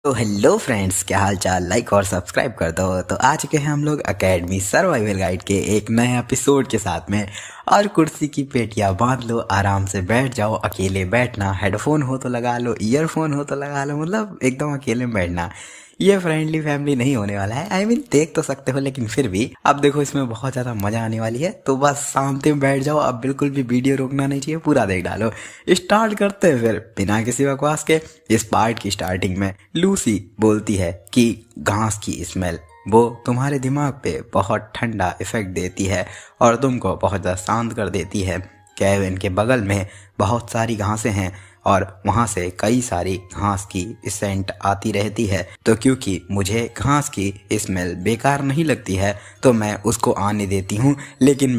तो hello friends, क्या हाल चाल। लाइक और सब्सक्राइब कर दो। तो आ चुके हैं हम लोग एकेडमी सर्वाइवल गाइड के एक नए एपिसोड के साथ में। और कुर्सी की पेटियां बांध लो, आराम से बैठ जाओ। अकेले बैठना, हेडफोन हो तो लगा लो, ईयरफोन हो तो लगा लो, मतलब एकदम अकेले में बैठना। ये फ्रेंडली फैमिली नहीं होने वाला है। आई मीन देख तो सकते हो, लेकिन फिर भी अब देखो इसमें बहुत ज़्यादा मज़ा आने वाली है। तो बस शांति में बैठ जाओ। अब बिल्कुल भी वीडियो रोकना नहीं चाहिए, पूरा देख डालो। स्टार्ट करते हैं फिर बिना किसी बकवास के। इस पार्ट की स्टार्टिंग में लूसी बोलती है कि घास की स्मेल वो तुम्हारे दिमाग पे बहुत ठंडा इफेक्ट देती है और तुमको बहुत ज़्यादा शांत कर देती है। केविन के बगल में बहुत सारी घासें हैं और वहाँ से कई सारी घास की सेंट आती रहती है। तो क्योंकि मुझे घास की स्मेल बेकार नहीं लगती है तो मैं उसको आने देती हूँ। लेकिन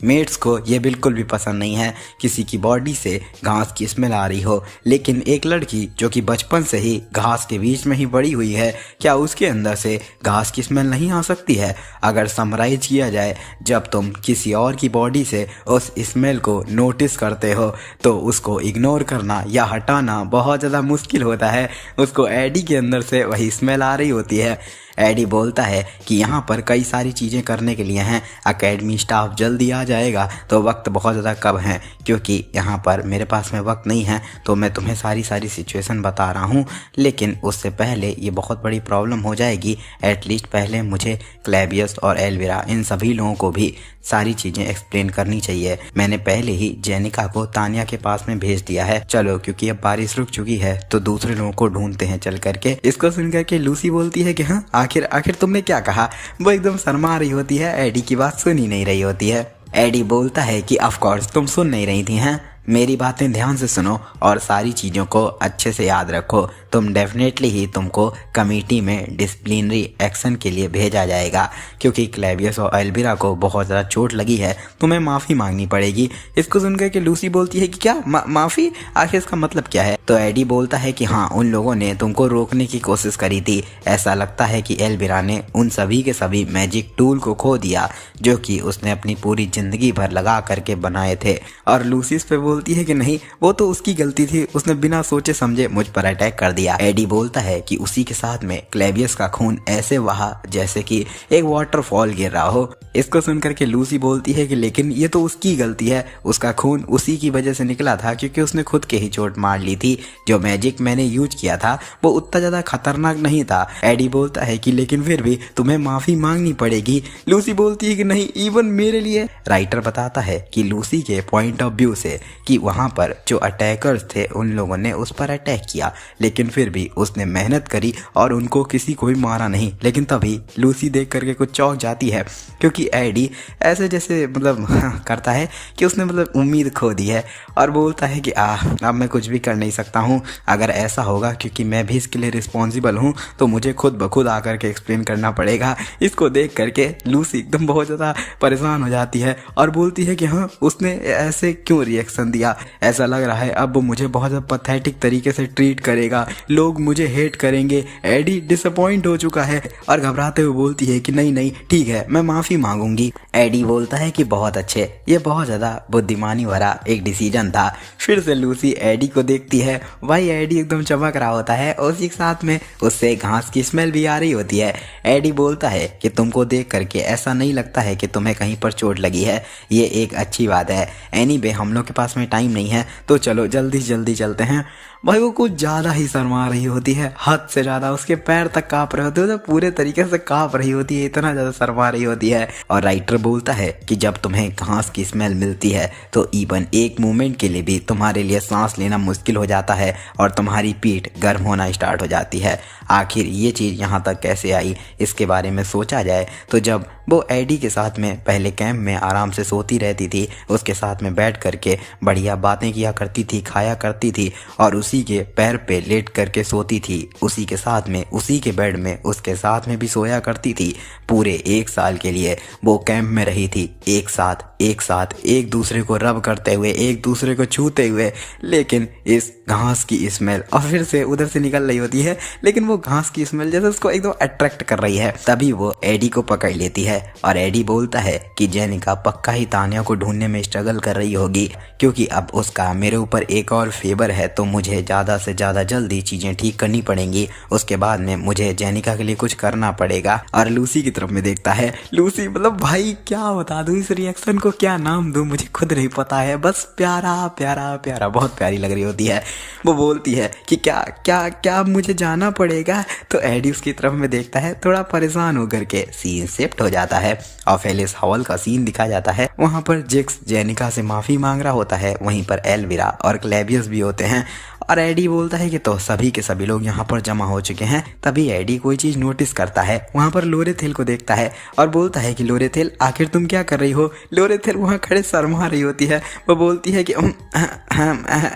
मेट्स को ये बिल्कुल भी पसंद नहीं है किसी की बॉडी से घास की स्मेल आ रही हो। लेकिन एक लड़की जो कि बचपन से ही घास के बीच में ही बड़ी हुई है, क्या उसके अंदर से घास की स्मेल नहीं आ सकती है? अगर समराइज किया जाए, जब तुम किसी और की बॉडी से उस स्मेल को नोटिस करते हो तो उसको इग्नोर करना या हटाना बहुत ज़्यादा मुश्किल होता है। उसको एडी के अंदर से वही स्मेल आ रही होती है। एडी बोलता है कि यहाँ पर कई सारी चीज़ें करने के लिए हैं, एकेडमी स्टाफ जल्दी आ जाएगा, तो वक्त बहुत ज़्यादा कम है। क्योंकि यहाँ पर मेरे पास में वक्त नहीं है तो मैं तुम्हें सारी सिचुएशन बता रहा हूँ, लेकिन उससे पहले ये बहुत बड़ी प्रॉब्लम हो जाएगी। एटलीस्ट पहले मुझे क्लेबियस और एल्विरा इन सभी लोगों को भी सारी चीज़ें एक्सप्लेन करनी चाहिए। मैंने पहले ही जेनिका को तानिया के पास में भेज दिया है। चलो, क्योंकि अब बारिश रुक चुकी है तो दूसरे लोगों को ढूंढते हैं चल करके। इसको सुन करके लूसी बोलती है कि हाँ, आखिर तुमने क्या कहा। वो एकदम शर्मा रही होती है, एडी की बात सुन ही नहीं रही होती है। एडी बोलता है कि ऑफ कोर्स तुम सुन नहीं रही थी, हैं मेरी बातें ध्यान से सुनो और सारी चीज़ों को अच्छे से याद रखो। तुम डेफिनेटली ही तुमको कमेटी में डिसिप्लिनरी एक्शन के लिए भेजा जाएगा, क्योंकि क्लेबियस और एल्विरा को बहुत ज़्यादा चोट लगी है। तुम्हें माफ़ी मांगनी पड़ेगी। इसको सुनकर के लूसी बोलती है कि क्या माफ़ी, आखिर इसका मतलब क्या है? तो एडी बोलता है कि हाँ, उन लोगों ने तुमको रोकने की कोशिश करी थी। ऐसा लगता है कि एल्विरा ने उन सभी के सभी मैजिक टूल को खो दिया जो कि उसने अपनी पूरी ज़िंदगी भर लगा करके बनाए थे। और लूसी इस पे बोलती है कि नहीं, वो तो उसकी गलती थी, उसने बिना सोचे समझे मुझ पर अटैक कर दिया। एडी बोलता है कि उसी के साथ में क्लेबियस का खून ऐसे बहा जैसे कि एक वाटरफॉल गिर रहा हो। इसको सुनकर के लूसी बोलती है कि लेकिन ये तो उसकी गलती है, उसका खून उसी की वजह से निकला था क्योंकि उसने खुद के ही चोट मार ली थी। जो मैजिक मैंने यूज किया था वो उतना ज्यादा खतरनाक नहीं था। एडी बोलता है कि लेकिन फिर भी तुम्हें माफी मांगनी पड़ेगी। लूसी बोलती है कि नहीं, इवन मेरे लिए। राइटर बताता है कि लूसी के पॉइंट ऑफ व्यू से कि वहां पर जो अटैकर्स थे उन लोगों ने उस पर अटैक किया, लेकिन फिर भी उसने मेहनत करी और उनको किसी को भी मारा नहीं। लेकिन तभी लूसी देख करके कुछ चौंक जाती है, क्योंकि एडी ऐसे जैसे मतलब करता है कि उसने मतलब उम्मीद खो दी है और बोलता है कि अब मैं कुछ भी कर नहीं सकता हूँ। अगर ऐसा होगा, क्योंकि मैं भी इसके लिए रिस्पॉन्सिबल हूँ, तो मुझे खुद ब खुद आकर के एक्सप्लेन करना पड़ेगा। इसको देख करके लूसी एकदम बहुत ज़्यादा परेशान हो जाती है और बोलती है कि हाँ, उसने ऐसे क्यों रिएक्शन दिया। ऐसा लग रहा है अब वो मुझे बहुत ज़्यादा पैथेटिक तरीके से ट्रीट करेगा, लोग मुझे हेट करेंगे। एडी डिसअपॉइंट हो चुका है और घबराते हुए बोलती है कि नहीं ठीक है, मैं माफ़ी मांगूंगी। एडी बोलता है कि बहुत अच्छे, ये बहुत ज़्यादा बुद्धिमानी भरा एक डिसीजन था। फिर से लूसी एडी को देखती है। भाई एडी एकदम चमक रहा होता है और उसी के साथ में उससे घास की स्मेल भी आ रही होती है। एडी बोलता है कि तुमको देख करके ऐसा नहीं लगता है कि तुम्हें कहीं पर चोट लगी है, ये एक अच्छी बात है। एनीवे हम लोग के पास में टाइम नहीं है, तो चलो जल्दी जल्दी चलते हैं। भाई वो कुछ ज़्यादा ही शर्मा रही होती है, हद से ज़्यादा। उसके पैर तक काँप रहे होते हैं, तो पूरे तरीके से काँप रही होती है, इतना ज़्यादा शर्मा रही होती है। और राइटर बोलता है कि जब तुम्हें घास की स्मेल मिलती है तो इवन एक मोमेंट के लिए भी तुम्हारे लिए सांस लेना मुश्किल हो जाता है और तुम्हारी पीठ गर्म होना स्टार्ट हो जाती है। आखिर ये चीज़ यहाँ तक कैसे आई, इसके बारे में सोचा जाए तो जब वो एडी के साथ में पहले कैंप में आराम से सोती रहती थी, उसके साथ में बैठ करके बढ़िया बातें किया करती थी, खाया करती थी और उसी के पैर पे लेट करके सोती थी, उसी के साथ में उसी के बेड में उसके साथ में भी सोया करती थी। पूरे 1 साल के लिए वो कैंप में रही थी, एक साथ एक दूसरे को रब करते हुए, एक दूसरे को छूते हुए। लेकिन इस घास की स्मेल और फिर से उधर से निकल रही होती है, लेकिन वो घास की स्मेल जैसे उसको एकदम अट्रैक्ट कर रही है। तभी वो एडी को पकड़ लेती है और एडी बोलता है कि जेनिका पक्का ही तान्या को ढूंढने में स्ट्रगल कर रही होगी, क्योंकि अब उसका मेरे ऊपर एक और फेवर है, तो मुझे ज़्यादा से ज़्यादा जल्दी चीज़ें ठीक करनी पड़ेंगी। उसके बाद में मुझे जेनिका के लिए कुछ करना पड़ेगा। और लूसी की तरफ में देखता है। लूसी मतलब भाई क्या बता दूँ इस रिएक्शन को, क्या नाम दूँ मुझे खुद नहीं पता है, बस प्यारा प्यारा प्यारा, बहुत प्यारी लग रही होती है। वो बोलती है कि क्या क्या क्या मुझे जाना पड़ेगा। तो एडी उसकी तरफ में देखता है, थोड़ा परेशान होकर के सीन शिफ्ट हो जाता है और फेलिस हॉल का सीन दिखा जाता है। वहाँ पर जिक्स जेनिका से माफ़ी मांग रहा होता है, वहीं पर एल्विरा और क्लेबियस भी होते हैं। और एडी बोलता है कि तो सभी के सभी लोग यहाँ पर जमा हो चुके हैं। तभी एडी कोई चीज़ नोटिस करता है, वहाँ पर लोरेथेल को देखता है और बोलता है कि लोरेथेल आखिर तुम क्या कर रही हो। लोरेथेल वहाँ खड़े शर्मा रही होती है। वो बोलती है कि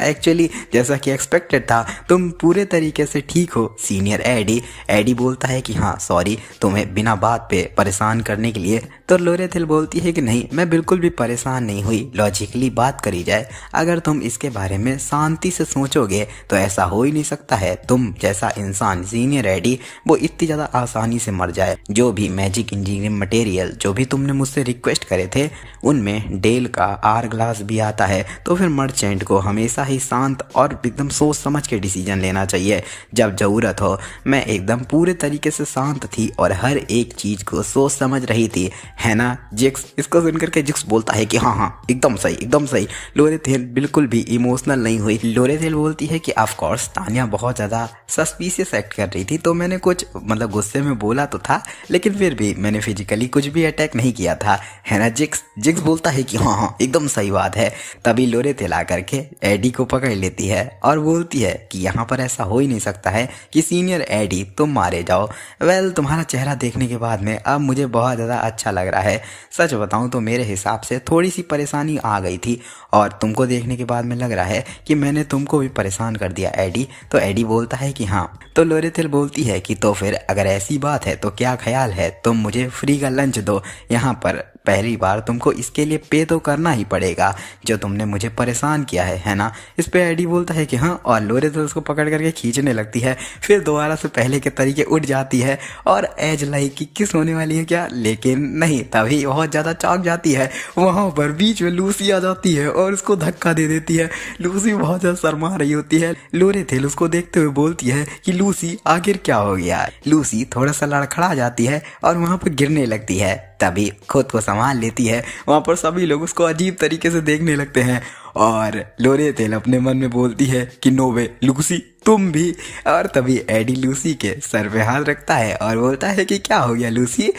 एक्चुअली जैसा कि एक्सपेक्टेड था, तुम पूरे तरीके से ठीक हो सीनियर एडी। एडी बोलता है कि हाँ सॉरी तुम्हें बिना बात पे परेशान करने के लिए। तो लोरेथेल बोलती है कि नहीं, मैं बिल्कुल भी परेशान नहीं हुई, लॉजिकली बात करी जाए, अगर तुम इसके बारे में शांति से सोचोगे तो ऐसा हो ही नहीं सकता है तुम जैसा इंसान सीनियर एडी वो इतनी ज़्यादा आसानी से मर जाए। जो भी मैजिक इंजीनियरिंग मटेरियल जो भी तुमने मुझसे रिक्वेस्ट करे थे उनमें डेल का आर ग्लास भी आता है, तो फिर मर्चेंट को हमेशा ही शांत और एकदम सोच समझ के डिसीजन लेना चाहिए जब ज़रूरत हो। मैं एकदम पूरे तरीके से शांत थी और हर एक चीज़ को सोच समझ रही थी, है ना जिक्स। इसको सुनकर के जिक्स बोलता है कि हाँ हाँ एकदम सही एकदम सही। लोरेथेल बिल्कुल भी इमोशनल नहीं हुई। लोरेथेल बोलती है कि ऑफ कोर्स तान्या बहुत ज़्यादा सस्पिशियस एक्ट कर रही थी, तो मैंने कुछ मतलब गुस्से में बोला तो था, लेकिन फिर भी मैंने फिजिकली कुछ भी अटैक नहीं किया था, है ना जिक्स। जिक्स बोलता है कि हाँ हाँ एकदम सही बात है। तभी लोरेथेल आकर के एडी को पकड़ लेती है और बोलती है कि यहाँ पर ऐसा हो ही नहीं सकता है कि सीनियर एडी तुम मारे जाओ। वेल तुम्हारा चेहरा देखने के बाद में अब मुझे बहुत ज़्यादा अच्छा लग रहा है। सच बताऊँ तो मेरे हिसाब से थोड़ी सी परेशानी आ गई थी और तुमको देखने के बाद में लग रहा है कि मैंने तुमको भी परेशान कर दिया एडी। तो एडी बोलता है कि हाँ। तो लोरेथेल बोलती है कि तो फिर अगर ऐसी बात है तो क्या ख्याल है तुम मुझे फ्री का लंच दो, यहाँ पर पहली बार तुमको इसके लिए पे तो करना ही पड़ेगा जो तुमने मुझे परेशान किया है ना। इस पे एडी बोलता है कि हाँ और लोरेथेल उसको पकड़ करके खींचने लगती है, फिर दोबारा से पहले के तरीके उठ जाती है और एज लाइक की किस होने वाली है क्या, लेकिन नहीं, तभी बहुत ज़्यादा चौंक जाती है। वहाँ पर बीच में लूसी आ जाती है और उसको धक्का दे देती है। लूसी बहुत ज़्यादा शर्मा रही होती है। लोरेथेल उसको देखते हुए बोलती है कि लूसी आखिर क्या हो गया। लूसी थोड़ा सा लड़खड़ा जाती है और वहाँ पर गिरने लगती है। तभी खुद को संभाल लेती है। वहाँ पर सभी लोग उसको अजीब तरीके से देखने लगते हैं और लोरेथेल अपने मन में बोलती है कि नो वे लूसी तुम भी। और तभी एडी लूसी के सर पे हाथ रखता है और बोलता है कि क्या हो गया लूसी।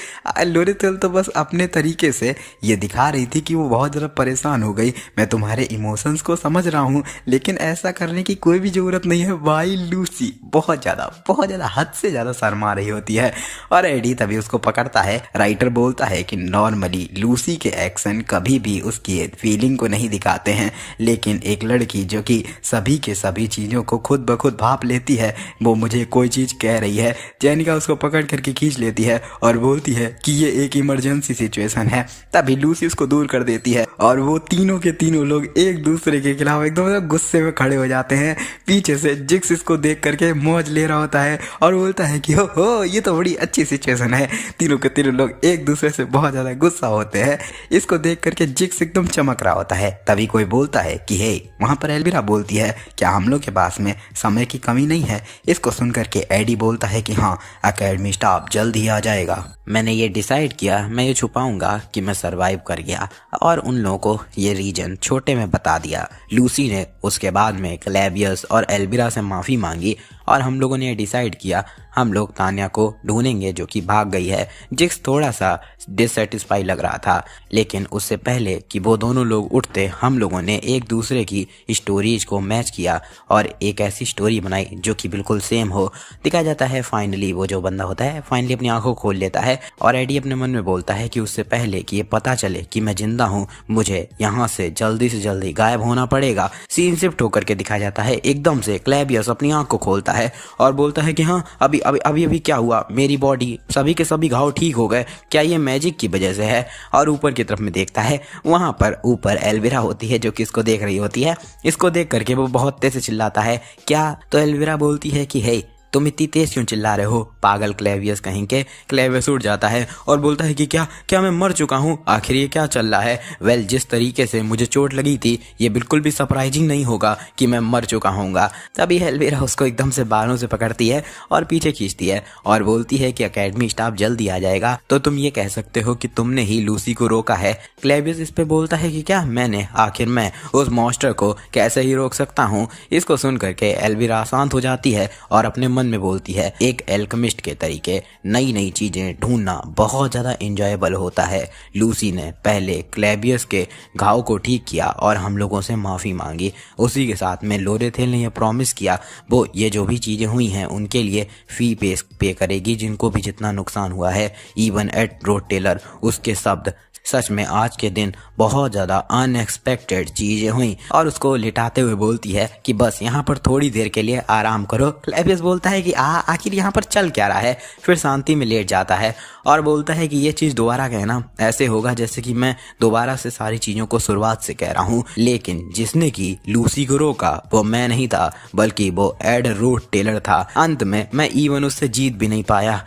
लोरेथेल तो बस अपने तरीके से ये दिखा रही थी कि वो बहुत ज़्यादा परेशान हो गई। मैं तुम्हारे इमोशंस को समझ रहा हूँ, लेकिन ऐसा करने की कोई भी ज़रूरत नहीं है। भाई लूसी बहुत ज़्यादा हद से ज़्यादा शर्मा रही होती है और एडी तभी उसको पकड़ता है। राइटर बोलता है कि नॉर्मली लूसी के एक्शन कभी भी उसकी फीलिंग को नहीं दिखाते हैं, लेकिन एक लड़की जो कि सभी के सभी चीज़ों को खुद ब खुद भाप लेती है, वो मुझे कोई चीज़ कह रही है। जेनिका उसको पकड़ करके खींच लेती है और बोलती है कि ये एक इमरजेंसी सिचुएशन है। तभी लूसी उसको दूर कर देती है और वो तीनों के तीनों लोग एक दूसरे के खिलाफ एकदम गुस्से में खड़े हो जाते हैं। पीछे से जिक्स इसको देख करके मौज ले रहा होता है और बोलता है कि हो ये तो बड़ी अच्छी सिचुएशन है। तीनों के तीनों लोग एक दूसरे से बहुत ज़्यादा गुस्सा होते हैं। इसको देख करके जिक्स एकदम चमक रहा होता है। तभी कोई बोलता है कि हे, वहाँ पर एल्विरा बोलती है क्या हम लोग के पास में समय की कमी नहीं है। इसको सुनकर के एडी बोलता है कि हाँ एकेडमी स्टाफ जल्द ही आ जाएगा। मैंने ये डिसाइड किया, मैं ये छुपाऊंगा कि मैं सरवाइव कर गया और उन लोगों को ये रीजन छोटे में बता दिया। लूसी ने उसके बाद में क्लेबियस और एल्विरा से माफ़ी मांगी और हम लोगों ने ये डिसाइड किया हम लोग तान्या को ढूंढेंगे जो कि भाग गई है। जिक्स थोड़ा सा डिससेटिस्फाई लग रहा था, लेकिन उससे पहले कि वो दोनों लोग उठते हम लोगों ने एक दूसरे की स्टोरीज को मैच किया और एक ऐसी स्टोरी बनाई जो कि बिल्कुल सेम हो। दिखाया जाता है फाइनली वो जो बंदा होता है फाइनली अपनी आंखों खोल लेता है और एडी अपने मन में बोलता है कि उससे पहले कि ये पता चले कि मैं जिंदा हूँ मुझे यहाँ से जल्दी गायब होना पड़ेगा। सीन शिफ्ट होकर के दिखाया जाता है एकदम से क्लेबियस अपनी आंख को खोलता है और बोलता है कि हाँ अभी क्या हुआ, मेरी बॉडी सभी के सभी घाव ठीक हो गए, क्या ये मैजिक की वजह से है। और ऊपर की तरफ में देखता है, वहां पर ऊपर एल्विरा होती है जो कि इसको देख रही होती है। इसको देख करके वो बहुत तेज से चिल्लाता है क्या। तो एल्विरा बोलती है कि हे तुम इतनी तेज क्यों चिल्ला रहे हो, पागल क्लेवियस कहीं के। क्लेवियस उठ जाता है और बोलता है कि क्या क्या मैं मर चुका हूँ, आखिर ये क्या चल रहा है। वेल, जिस तरीके से मुझे चोट लगी थी ये बिल्कुल भी सरप्राइजिंग नहीं होगा कि मैं मर चुका हूँगा। तभी एल्विरा उसको एकदम से बालों से पकड़ती है और पीछे खींचती है और बोलती है कि एकेडमी स्टाफ जल्दी आ जाएगा, तो तुम ये कह सकते हो कि तुमने ही लूसी को रोका है। क्लेवियस इस पे बोलता है कि क्या मैंने, आखिर मैं उस मॉन्स्टर को कैसे ही रोक सकता हूँ। इसको सुन करके एल्विरा शांत हो जाती है और अपने मन में बोलती है, एक एल्केमिस्ट के तरीके नई नई चीजें ढूंढना बहुत ज्यादा इंजॉयबल होता है। लूसी ने पहले क्लेवियस के घाव को ठीक किया और हम लोगों से माफी मांगी। उसी के साथ में लोरेथेल ने यह प्रॉमिस किया वो ये जो भी चीजें हुई हैं उनके लिए फी पे करेगी, जिनको भी जितना नुकसान हुआ है। इवन एड रोड टेलर, उसके शब्द सच में आज के दिन बहुत ज़्यादा अनएक्सपेक्टेड चीज़ें हुई और उसको लिटाते हुए बोलती है कि बस यहाँ पर थोड़ी देर के लिए आराम करो। क्लेवियस बोलता है कि आखिर यहाँ पर चल क्या रहा है, फिर शांति में लेट जाता है और बोलता है कि ये चीज़ दोबारा कहना ऐसे होगा जैसे कि मैं दोबारा से सारी चीज़ों को शुरुआत से कह रहा हूँ। लेकिन जिसने की लूसी को रोका वो मैं नहीं था, बल्कि वो एड रोड टेलर था। अंत में मैं इवन उससे जीत भी नहीं पाया।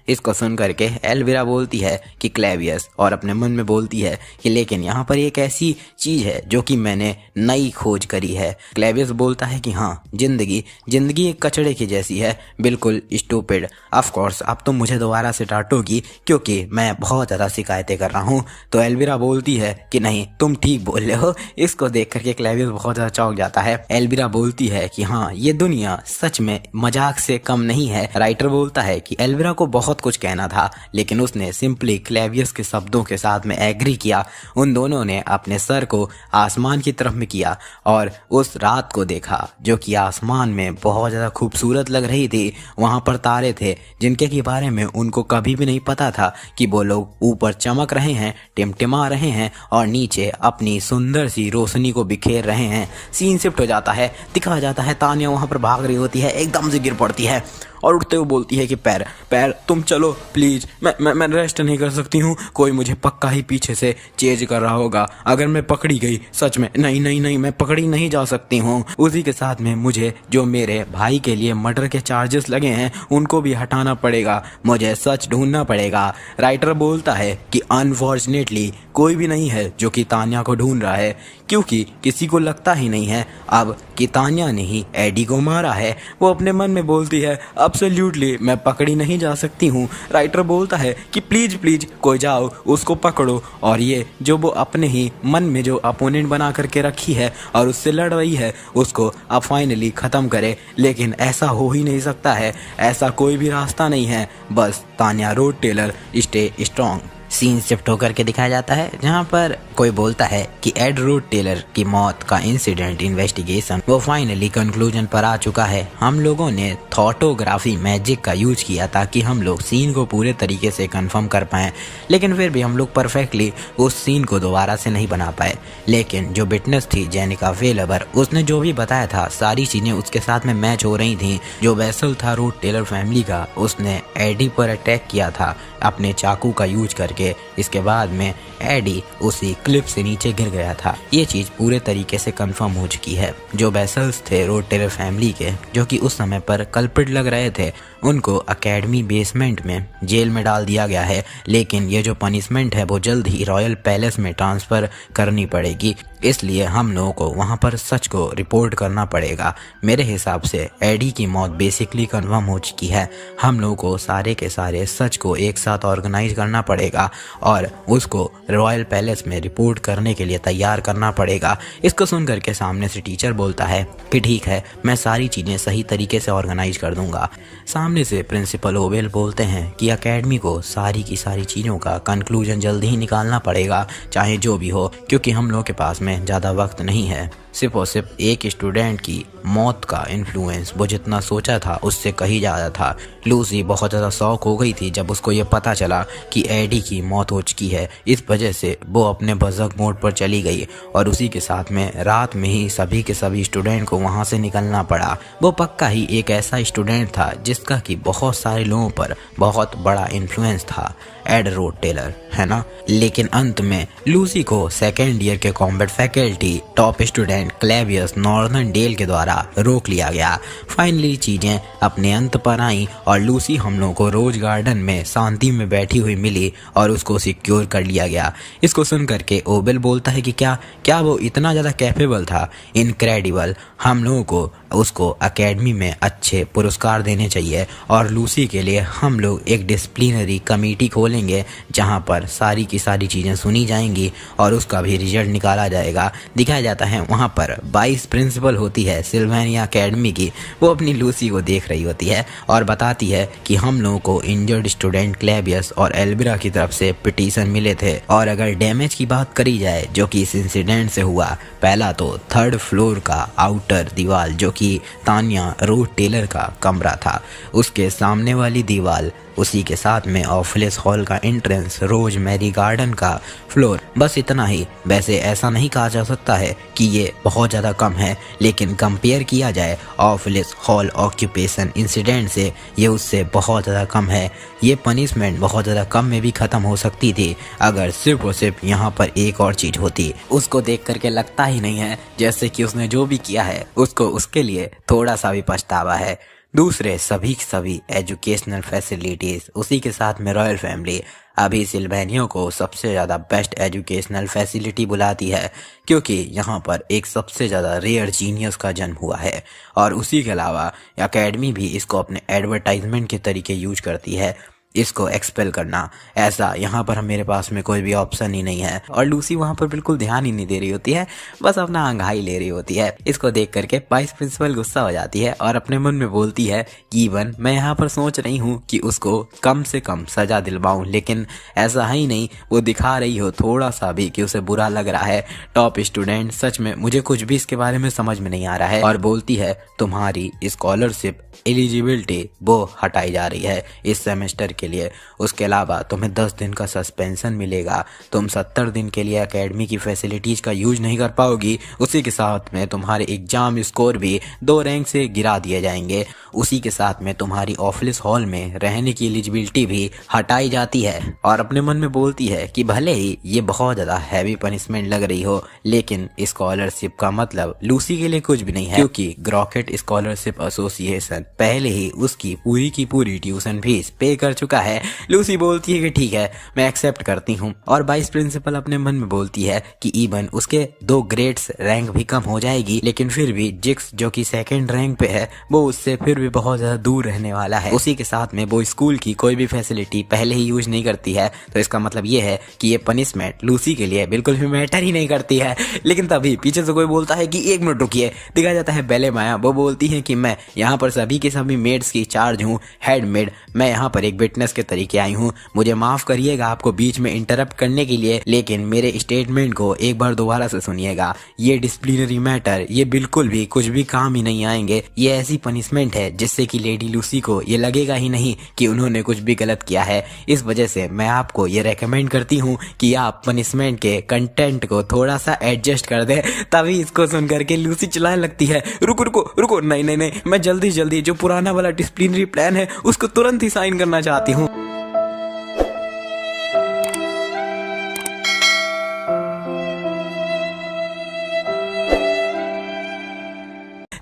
इसको सुन करके एल्विरा बोलती है कि क्लेवियस, और अपने मन में बोलती है कि लेकिन यहाँ पर एक ऐसी चीज है जो कि मैंने नई खोज करी है। क्लेवियस बोलता है कि हाँ, जिंदगी एक कचड़े की जैसी है, बिल्कुल स्टूपिड। ऑफ कोर्स अब तुम मुझे दोबारा से डांटोगी क्योंकि मैं बहुत ज्यादा शिकायतें कर रहा हूँ। तो एल्विरा बोलती है कि नहीं, तुम ठीक बोल रहे हो। इसको देख करके क्लेवियस बहुत ज्यादा चौंक जाता है। एल्विरा बोलती है कि हाँ, ये दुनिया सच में मजाक से कम नहीं है। राइटर बोलता है कि एल्विरा को बहुत कुछ कहना था लेकिन उसने सिंपली क्लेवियस के शब्दों के साथ में एग्री किया। उन दोनों ने अपने सर को आसमान की तरफ में किया और उस रात को देखा जो कि आसमान में बहुत ज़्यादा खूबसूरत लग रही थी। वहाँ पर तारे थे जिनके के बारे में उनको कभी भी नहीं पता था कि वो लोग ऊपर चमक रहे हैं, टिमटिमा रहे हैं और नीचे अपनी सुंदर सी रोशनी को बिखेर रहे हैं। सीन शिफ्ट हो जाता है, दिखाया जाता है तानिया वहाँ पर भाग रही होती है, एकदम से गिर पड़ती है और उठते हुए बोलती है कि पैर तुम चलो प्लीज, मैं रेस्ट नहीं कर सकती हूँ। कोई मुझे पक्का ही पीछे से चेज कर रहा होगा। अगर मैं पकड़ी गई, सच में नहीं, मैं पकड़ी नहीं जा सकती हूँ। उसी के साथ में मुझे जो मेरे भाई के लिए मर्डर के चार्जेस लगे हैं उनको भी हटाना पड़ेगा। मुझे सच ढूंढना पड़ेगा। राइटर बोलता है कि अनफॉर्चुनेटली कोई भी नहीं है जो कि तानिया को ढूंढ रहा है, क्योंकि किसी को लगता ही नहीं है अब कि तानिया ने ही एडी को मारा है। वो अपने मन में बोलती है, एब्सोल्युटली मैं पकड़ी नहीं जा सकती हूँ। राइटर बोलता है कि प्लीज कोई जाओ, उसको पकड़ो और ये जो वो अपने ही मन में जो अपोनेंट बना करके रखी है और उससे लड़ रही है उसको अब फाइनली खत्म करे। लेकिन ऐसा हो ही नहीं सकता है, ऐसा कोई भी रास्ता नहीं है। बस Tania road Taylor stay strong. Scene shift होकर के दिखाया जाता है जहां पर कोई बोलता है कि एड रोड टेलर की मौत का इंसिडेंट इन्वेस्टिगेशन वो फाइनली कंक्लूजन पर आ चुका है। हम लोगों ने थॉटोग्राफी मैजिक का यूज किया ताकि हम लोग सीन को पूरे तरीके से कंफर्म कर पाएं, लेकिन फिर भी हम लोग परफेक्टली उस सीन को दोबारा से नहीं बना पाए। लेकिन जो विटनेस थी जेनिका फेलेबर, उसने जो भी बताया था सारी चीजें उसके साथ में मैच हो रही थी। जो वेसल था रोड टेलर फैमिली का, उसने एडी पर अटैक किया था अपने चाकू का यूज करके। इसके बाद में एडी उसी क्लिप से नीचे गिर गया था। ये चीज पूरे तरीके से कंफर्म हो चुकी है। जो वेसल्स थे रोड टेलर फैमिली के, जो कि उस समय पर कल्प्रिट लग रहे थे, उनको एकेडमी बेसमेंट में जेल में डाल दिया गया है। लेकिन ये जो पनिशमेंट है वो जल्द ही रॉयल पैलेस में ट्रांसफर करनी पड़ेगी, इसलिए हम लोगों को वहाँ पर सच को रिपोर्ट करना पड़ेगा। मेरे हिसाब से एडी की मौत बेसिकली कंफर्म हो चुकी है। हम लोगों को सारे के सारे सच को एक साथ ऑर्गेनाइज करना पड़ेगा और उसको रॉयल पैलेस में रिपोर्ट करने के लिए तैयार करना पड़ेगा। इसको सुनकर के सामने से टीचर बोलता है कि ठीक है, मैं सारी चीज़ें सही तरीके से ऑर्गेनाइज कर दूंगा। सामने से प्रिंसिपल ओवेल बोलते हैं कि एकेडमी को सारी की सारी चीज़ों का कंक्लूजन जल्दी ही निकालना पड़ेगा, चाहे जो भी हो, क्योंकि हम लोग के पास में ज़्यादा वक्त नहीं है। सिर्फ और सिर्फ एक स्टूडेंट की मौत का इन्फ्लुएंस वो जितना सोचा था उससे कहीं ज़्यादा था। लूसी बहुत ज़्यादा शॉक हो गई थी जब उसको ये पता चला कि एडी की मौत हो चुकी है। इस वजह से वो अपने बज़क मोड पर चली गई और उसी के साथ में रात में ही सभी के सभी स्टूडेंट को वहाँ से निकलना पड़ा। वो पक्का ही एक ऐसा स्टूडेंट था जिसका कि बहुत सारे लोगों पर बहुत बड़ा इन्फ्लुएंस था, एड रोड टेलर, है ना। लेकिन अंत में लूसी को सेकेंड ईयर के combat faculty top student student Clavius Northern Dale के द्वारा रोक लिया गया। फाइनली चीजें अपने अंत पर आई और लूसी हम लोगों को रोज गार्डन में शांति में बैठी हुई मिली और उसको सिक्योर कर लिया गया। इसको सुन करके ओबेल बोलता है कि क्या वो इतना ज़्यादा कैपेबल था, इनक्रेडिबल। हम लोगों को उसको एकेडमी में अच्छे पुरस्कार देने चाहिए और लूसी के लिए हम लोग एक डिसिप्लिनरी कमेटी खोलेंगे जहां पर सारी की सारी चीज़ें सुनी जाएंगी और उसका भी रिजल्ट निकाला जाएगा। दिखाया जाता है वहां पर वाइस प्रिंसिपल होती है सिल्वेनिया एकेडमी की, वो अपनी लूसी को देख रही होती है और बताती है कि हम लोगों को इंजर्ड स्टूडेंट क्लेवियस और एल्बिरा की तरफ से पिटीशन मिले थे और अगर डैमेज की बात करी जाए जो कि इस इंसिडेंट से हुआ, पहला तो 3rd फ्लोर का आउटर दीवार जो कि तानिया रूथ टेलर का कमरा था, उसके सामने वाली दीवार, उसी के साथ में ऑफिस हॉल का एंट्रेंस, रोज मैरी गार्डन का फ्लोर, बस इतना ही। वैसे ऐसा नहीं कहा जा सकता है कि ये बहुत ज़्यादा कम है, लेकिन कंपेयर किया जाए ऑफिस हॉल ऑक्यूपेशन इंसिडेंट से ये उससे बहुत ज़्यादा कम है। ये पनिशमेंट बहुत ज़्यादा कम में भी ख़त्म हो सकती थी अगर सिर्फ और सिर्फ यहाँ पर एक और चीज़ होती। उसको देख करके लगता ही नहीं है जैसे कि उसने जो भी किया है उसको उसके लिए थोड़ा सा भी पछतावा है। दूसरे सभी एजुकेशनल फैसिलिटीज़, उसी के साथ में रॉयल फैमिली अभी सिल्वेनिया को सबसे ज़्यादा बेस्ट एजुकेशनल फैसिलिटी बुलाती है क्योंकि यहाँ पर एक सबसे ज़्यादा रेयर जीनियस का जन्म हुआ है और उसी के अलावा एकेडमी भी इसको अपने एडवर्टाइजमेंट के तरीके यूज करती है इसको एक्सपेल करना। ऐसा यहाँ पर मेरे पास में कोई भी ऑप्शन ही नहीं है और लूसी वहाँ पर बिल्कुल ध्यान ही नहीं दे रही होती है, बस अपना अंगहाई ले रही होती है। इसको देख करके वाइस प्रिंसिपल गुस्सा हो जाती है और अपने मन में बोलती है कि इवन मैं यहाँ पर सोच रही हूँ कि उसको कम से कम सजा दिलवाऊं, लेकिन ऐसा है ही नहीं। वो दिखा रही हो थोड़ा सा भी कि उसे बुरा लग रहा है। टॉप स्टूडेंट, सच में मुझे कुछ भी इसके बारे में समझ में नहीं आ रहा है और बोलती है तुम्हारी स्कॉलरशिप एलिजिबिलिटी वो हटाई जा रही है इस सेमेस्टर के लिए। उसके अलावा तुम्हें 10 दिन का सस्पेंशन मिलेगा, तुम 70 दिन के लिए एकेडमी की फैसिलिटीज का यूज नहीं कर पाओगी। उसी के साथ में तुम्हारे एग्जाम स्कोर भी 2 रैंक से गिरा दिए जाएंगे। उसी के साथ में तुम्हारी ऑफिस हॉल में रहने की एलिजिबिलिटी भी हटाई जाती है और अपने मन में बोलती है कि भले ही ये बहुत ज़्यादा हैवी पनिशमेंट लग रही हो, लेकिन स्कॉलरशिप का मतलब लूसी के लिए कुछ भी नहीं है क्योंकि ग्रॉकेट स्कॉलरशिप एसोसिएशन पहले ही उसकी पूरी की पूरी ट्यूशन फीस पे कर चुका है। लूसी बोलती है कि ठीक है मैं एक्सेप्ट करती हूँ और वाइस प्रिंसिपल अपने मन में बोलती है कि इवन उसके 2 ग्रेड्स रैंक भी कम हो जाएगी, लेकिन फिर भी जिक्स जो कि 2nd रैंक पे है वो उससे फिर भी बहुत ज्यादा दूर रहने वाला है। उसी के साथ में वो स्कूल की कोई भी फैसिलिटी पहले ही यूज नहीं करती है, तो इसका मतलब ये है कि ये पनिशमेंट लूसी के लिए बिल्कुल भी मैटर ही नहीं करती है। लेकिन तभी पीछे से कोई बोलता है कि 1 मिनट रुकिए। दिखाया जाता है बेले माया, वो बोलती है कि मैं यहाँ पर सभी के सभी मेड्स की चार्ज हूँ, हेड मेड। मैं यहाँ पर एक विटनेस के तरीके आई हूँ, मुझे माफ करिएगा आपको बीच में इंटरप्ट करने के लिए, लेकिन मेरे स्टेटमेंट को एक बार दोबारा से सुनिएगा। ये डिसिप्लिनरी मैटर ये बिल्कुल भी कुछ भी काम ही नहीं आएंगे। ये ऐसी पनिशमेंट है जिससे कि लेडी लूसी को ये लगेगा ही नहीं कि उन्होंने कुछ भी गलत किया है। इस वजह से मैं आपको ये रेकमेंड करती हूँ कि आप पनिशमेंट के कंटेंट को थोड़ा सा एडजस्ट कर दें। तभी इसको सुन करके लूसी चिल्लाने लगती है रुको रुको रुको, नहीं नहीं नहीं, मैं जल्दी जल्दी जो पुराना वाला डिसिप्लिनरी प्लान है उसको तुरंत ही साइन करना चाहती हूँ।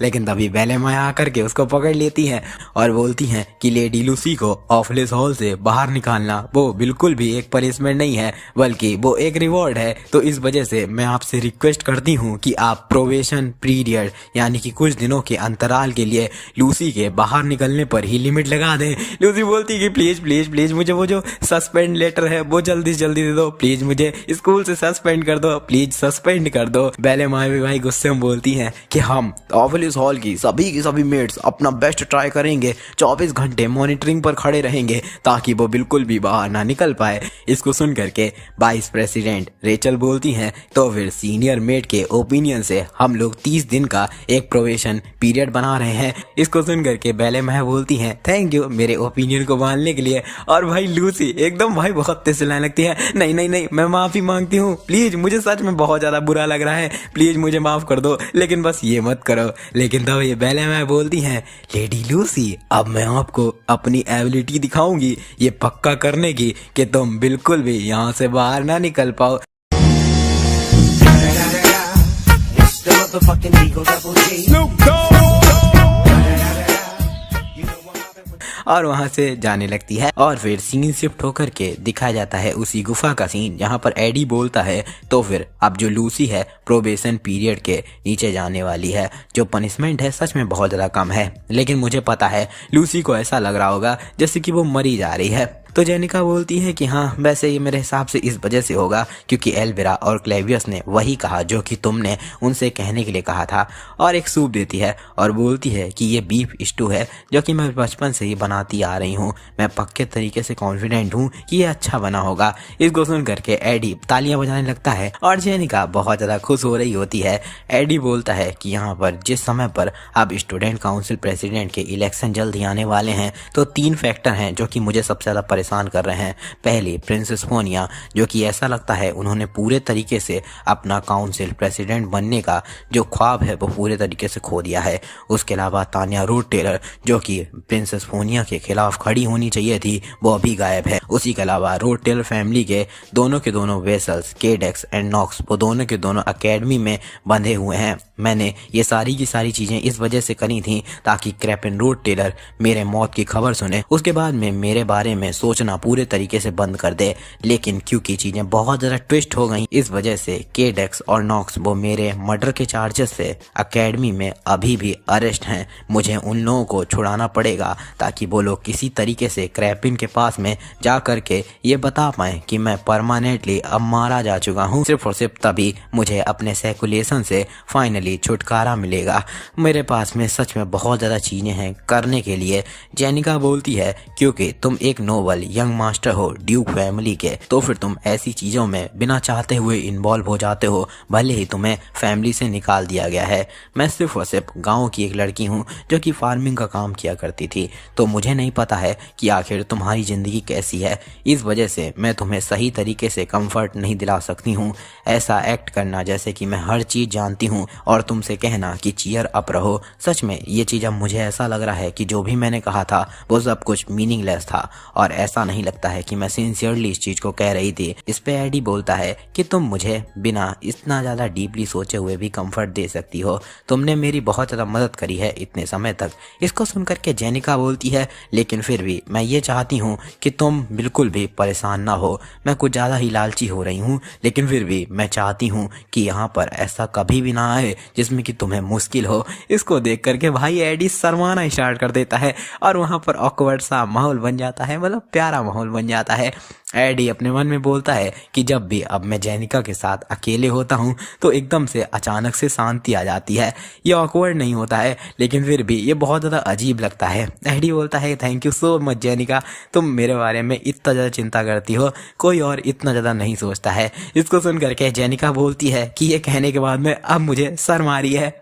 लेकिन तभी बेले माया आकर के उसको पकड़ लेती हैं और बोलती हैं कि लेडी लूसी को ऑफिस हॉल से बाहर निकालना वो बिल्कुल भी एक पनिशमेंट नहीं है, बल्कि वो एक रिवॉर्ड है। तो इस वजह से मैं आपसे रिक्वेस्ट करती हूँ कि आप प्रोबेशन पीरियड यानी कि कुछ दिनों के अंतराल के लिए लूसी के बाहर निकलने पर ही लिमिट लगा दें। लूसी बोलती है कि प्लीज प्लीज प्लीज मुझे वो जो सस्पेंड लेटर है वो जल्दी से जल्दी दे दो, प्लीज मुझे स्कूल से सस्पेंड कर दो, प्लीज सस्पेंड कर दो। बेले माया भी भाई गुस्से में बोलती हैं कि हम ऑफिस हॉल की सभी मेट्स अपना बेस्ट ट्राई करेंगे, 24 घंटे मॉनिटरिंग पर खड़े रहेंगे ताकि वो बिल्कुल भी बाहर ना निकल पाए। इसको सुन करके वाइस प्रेसिडेंट रेचल बोलती हैं तो फिर सीनियर मेट के ओपिनियन से हम लोग 30 दिन का एक प्रोबेशन पीरियड बना रहे हैं। इसको सुन करके बेले माया बोलती हैं थैंक यू मेरे ओपिनियन को मानने के लिए। और भाई लूसी एकदम भाई बहुत तेज चिल्लाने लगती है नहीं नहीं नहीं, मैं माफी मांगती हूँ, प्लीज मुझे सच में बहुत ज्यादा बुरा लग रहा है, प्लीज मुझे माफ कर दो, लेकिन बस ये मत करो। लेकिन तब ये बेले माया बोलती हैं लेडी लूसी अब मैं आपको अपनी एबिलिटी दिखाऊंगी ये पक्का करने की कि तुम बिल्कुल भी यहाँ से बाहर ना निकल पाओ। motherfucking Eagle Double G. और वहां से जाने लगती है और फिर सीन शिफ्ट होकर के दिखाया जाता है उसी गुफा का सीन जहां पर एडी बोलता है तो फिर अब जो लूसी है प्रोबेशन पीरियड के नीचे जाने वाली है। जो पनिशमेंट है सच में बहुत ज़्यादा कम है, लेकिन मुझे पता है लूसी को ऐसा लग रहा होगा जैसे कि वो मरी जा रही है। तो जेनिका बोलती है कि हाँ वैसे ये मेरे हिसाब से इस वजह से होगा क्योंकि एल्विरा और क्लेवियस ने वही कहा जो कि तुमने उनसे कहने के लिए कहा था, और एक सूप देती है और बोलती है कि ये बीफ स्टू है जो कि मैं बचपन से ही बनाती आ रही हूँ। मैं पक्के तरीके से कॉन्फिडेंट हूँ कि ये अच्छा बना होगा। इसको सुन करके एडी तालियां बजाने लगता है और जेनिका बहुत ज़्यादा खुश हो रही होती है। एडी बोलता है कि यहाँ पर जिस समय पर अब स्टूडेंट काउंसिल प्रेसिडेंट के इलेक्शन जल्द ही आने वाले हैं तो 3 फैक्टर हैं जो कि मुझे सबसे ज़्यादा परेशान कर रहे हैं। पहली प्रिंसेस फोनिया, जो कि ऐसा लगता है उन्होंने पूरे तरीके से अपना काउंसिल प्रेसिडेंट बनने का जो ख्वाब है वो पूरे तरीके से खो दिया है। उसके अलावा तान्या रोड टेलर, जो कि प्रिंसेस फोनिया के खिलाफ खड़ी होनी चाहिए थी, वो अभी गायब है। उसी के अलावा रोड टेलर फैमिली के दोनों वेसल्स केडेक्स एंड नॉक्स वो दोनों के दोनों अकेडमी में बंधे हुए हैं। मैंने ये सारी की सारी चीजें इस वजह से करी थी ताकि क्रैपन रोड टेलर मेरे मौत की खबर सुने, उसके बाद में मेरे बारे में सोचना पूरे तरीके से बंद कर दे। लेकिन क्योंकि चीजें बहुत ज्यादा ट्विस्ट हो गई इस वजह से केडेक्स और नॉक्स वो मेरे मर्डर के चार्जेस से अकेडमी में अभी भी अरेस्ट हैं। मुझे उन लोगों को छुड़ाना पड़ेगा ताकि वो लोग किसी तरीके से क्रैपिन के पास में जा करके ये बता पाए कि मैं परमानेंटली अब मारा जा चुका हूँ। सिर्फ और सिर्फ तभी मुझे अपने सेकुलेशन से फाइनली छुटकारा मिलेगा। मेरे पास में सच में बहुत ज़्यादा चीज़ें हैं करने के लिए। जेनिका बोलती है क्योंकि तुम एक नोबल यंग मास्टर हो ड्यूक फैमिली के, तो फिर तुम ऐसी चीज़ों में बिना चाहते हुए इन्वॉल्व हो जाते हो, भले ही तुम्हें फैमिली से निकाल दिया गया है। मैं सिर्फ और सिर्फ गाँव की एक लड़की हूँ जो कि फार्मिंग का काम किया करती थी, तो मुझे नहीं पता है कि आखिर तुम्हारी ज़िंदगी कैसी है। इस वजह से मैं तुम्हें सही तरीके से कंफर्ट नहीं दिला सकती हूँ। ऐसा एक्ट करना जैसे कि मैं हर चीज़ जानती हूँ और तुमसे कहना कि चीयर अप रहो, सच में ये चीज़ अब मुझे ऐसा लग रहा है कि जो भी मैंने कहा था वो सब कुछ मीनिंगलेस था और ऐसा नहीं लगता है कि मैं सिंसियरली इस चीज़ को कह रही थी। इस पे एडी बोलता है कि तुम मुझे बिना इतना ज़्यादा डीपली सोचे हुए भी कंफर्ट दे सकती हो, तुमने मेरी बहुत ज़्यादा मदद करी है इतने समय तक। इसको सुनकर के जेनिका बोलती है लेकिन फिर भी मैं ये चाहती हूँ कि तुम बिल्कुल भी परेशान ना हो। मैं कुछ ज़्यादा ही लालची हो रही हूँ, लेकिन फिर भी मैं चाहती हूँ कि यहाँ पर ऐसा कभी भी ना आए जिसमें कि तुम्हें मुश्किल हो। इसको देख करके भाई एडी शर्माना स्टार्ट कर देता है और वहाँ पर ऑकवर्ड सा माहौल बन जाता है, मतलब प्यारा माहौल बन जाता है। एडी अपने मन में बोलता है कि जब भी अब मैं जेनिका के साथ अकेले होता हूँ तो एकदम से अचानक से शांति आ जाती है। ये ऑकवर्ड नहीं होता है लेकिन फिर भी ये बहुत ज़्यादा अजीब लगता है। एडी बोलता है थैंक यू सो मच जेनिका, तुम मेरे बारे में इतना ज़्यादा चिंता करती हो, कोई और इतना ज़्यादा नहीं सोचता है। इसको सुन करके जेनिका बोलती है कि ये कहने के बाद में अब मुझे शर्म आ रही है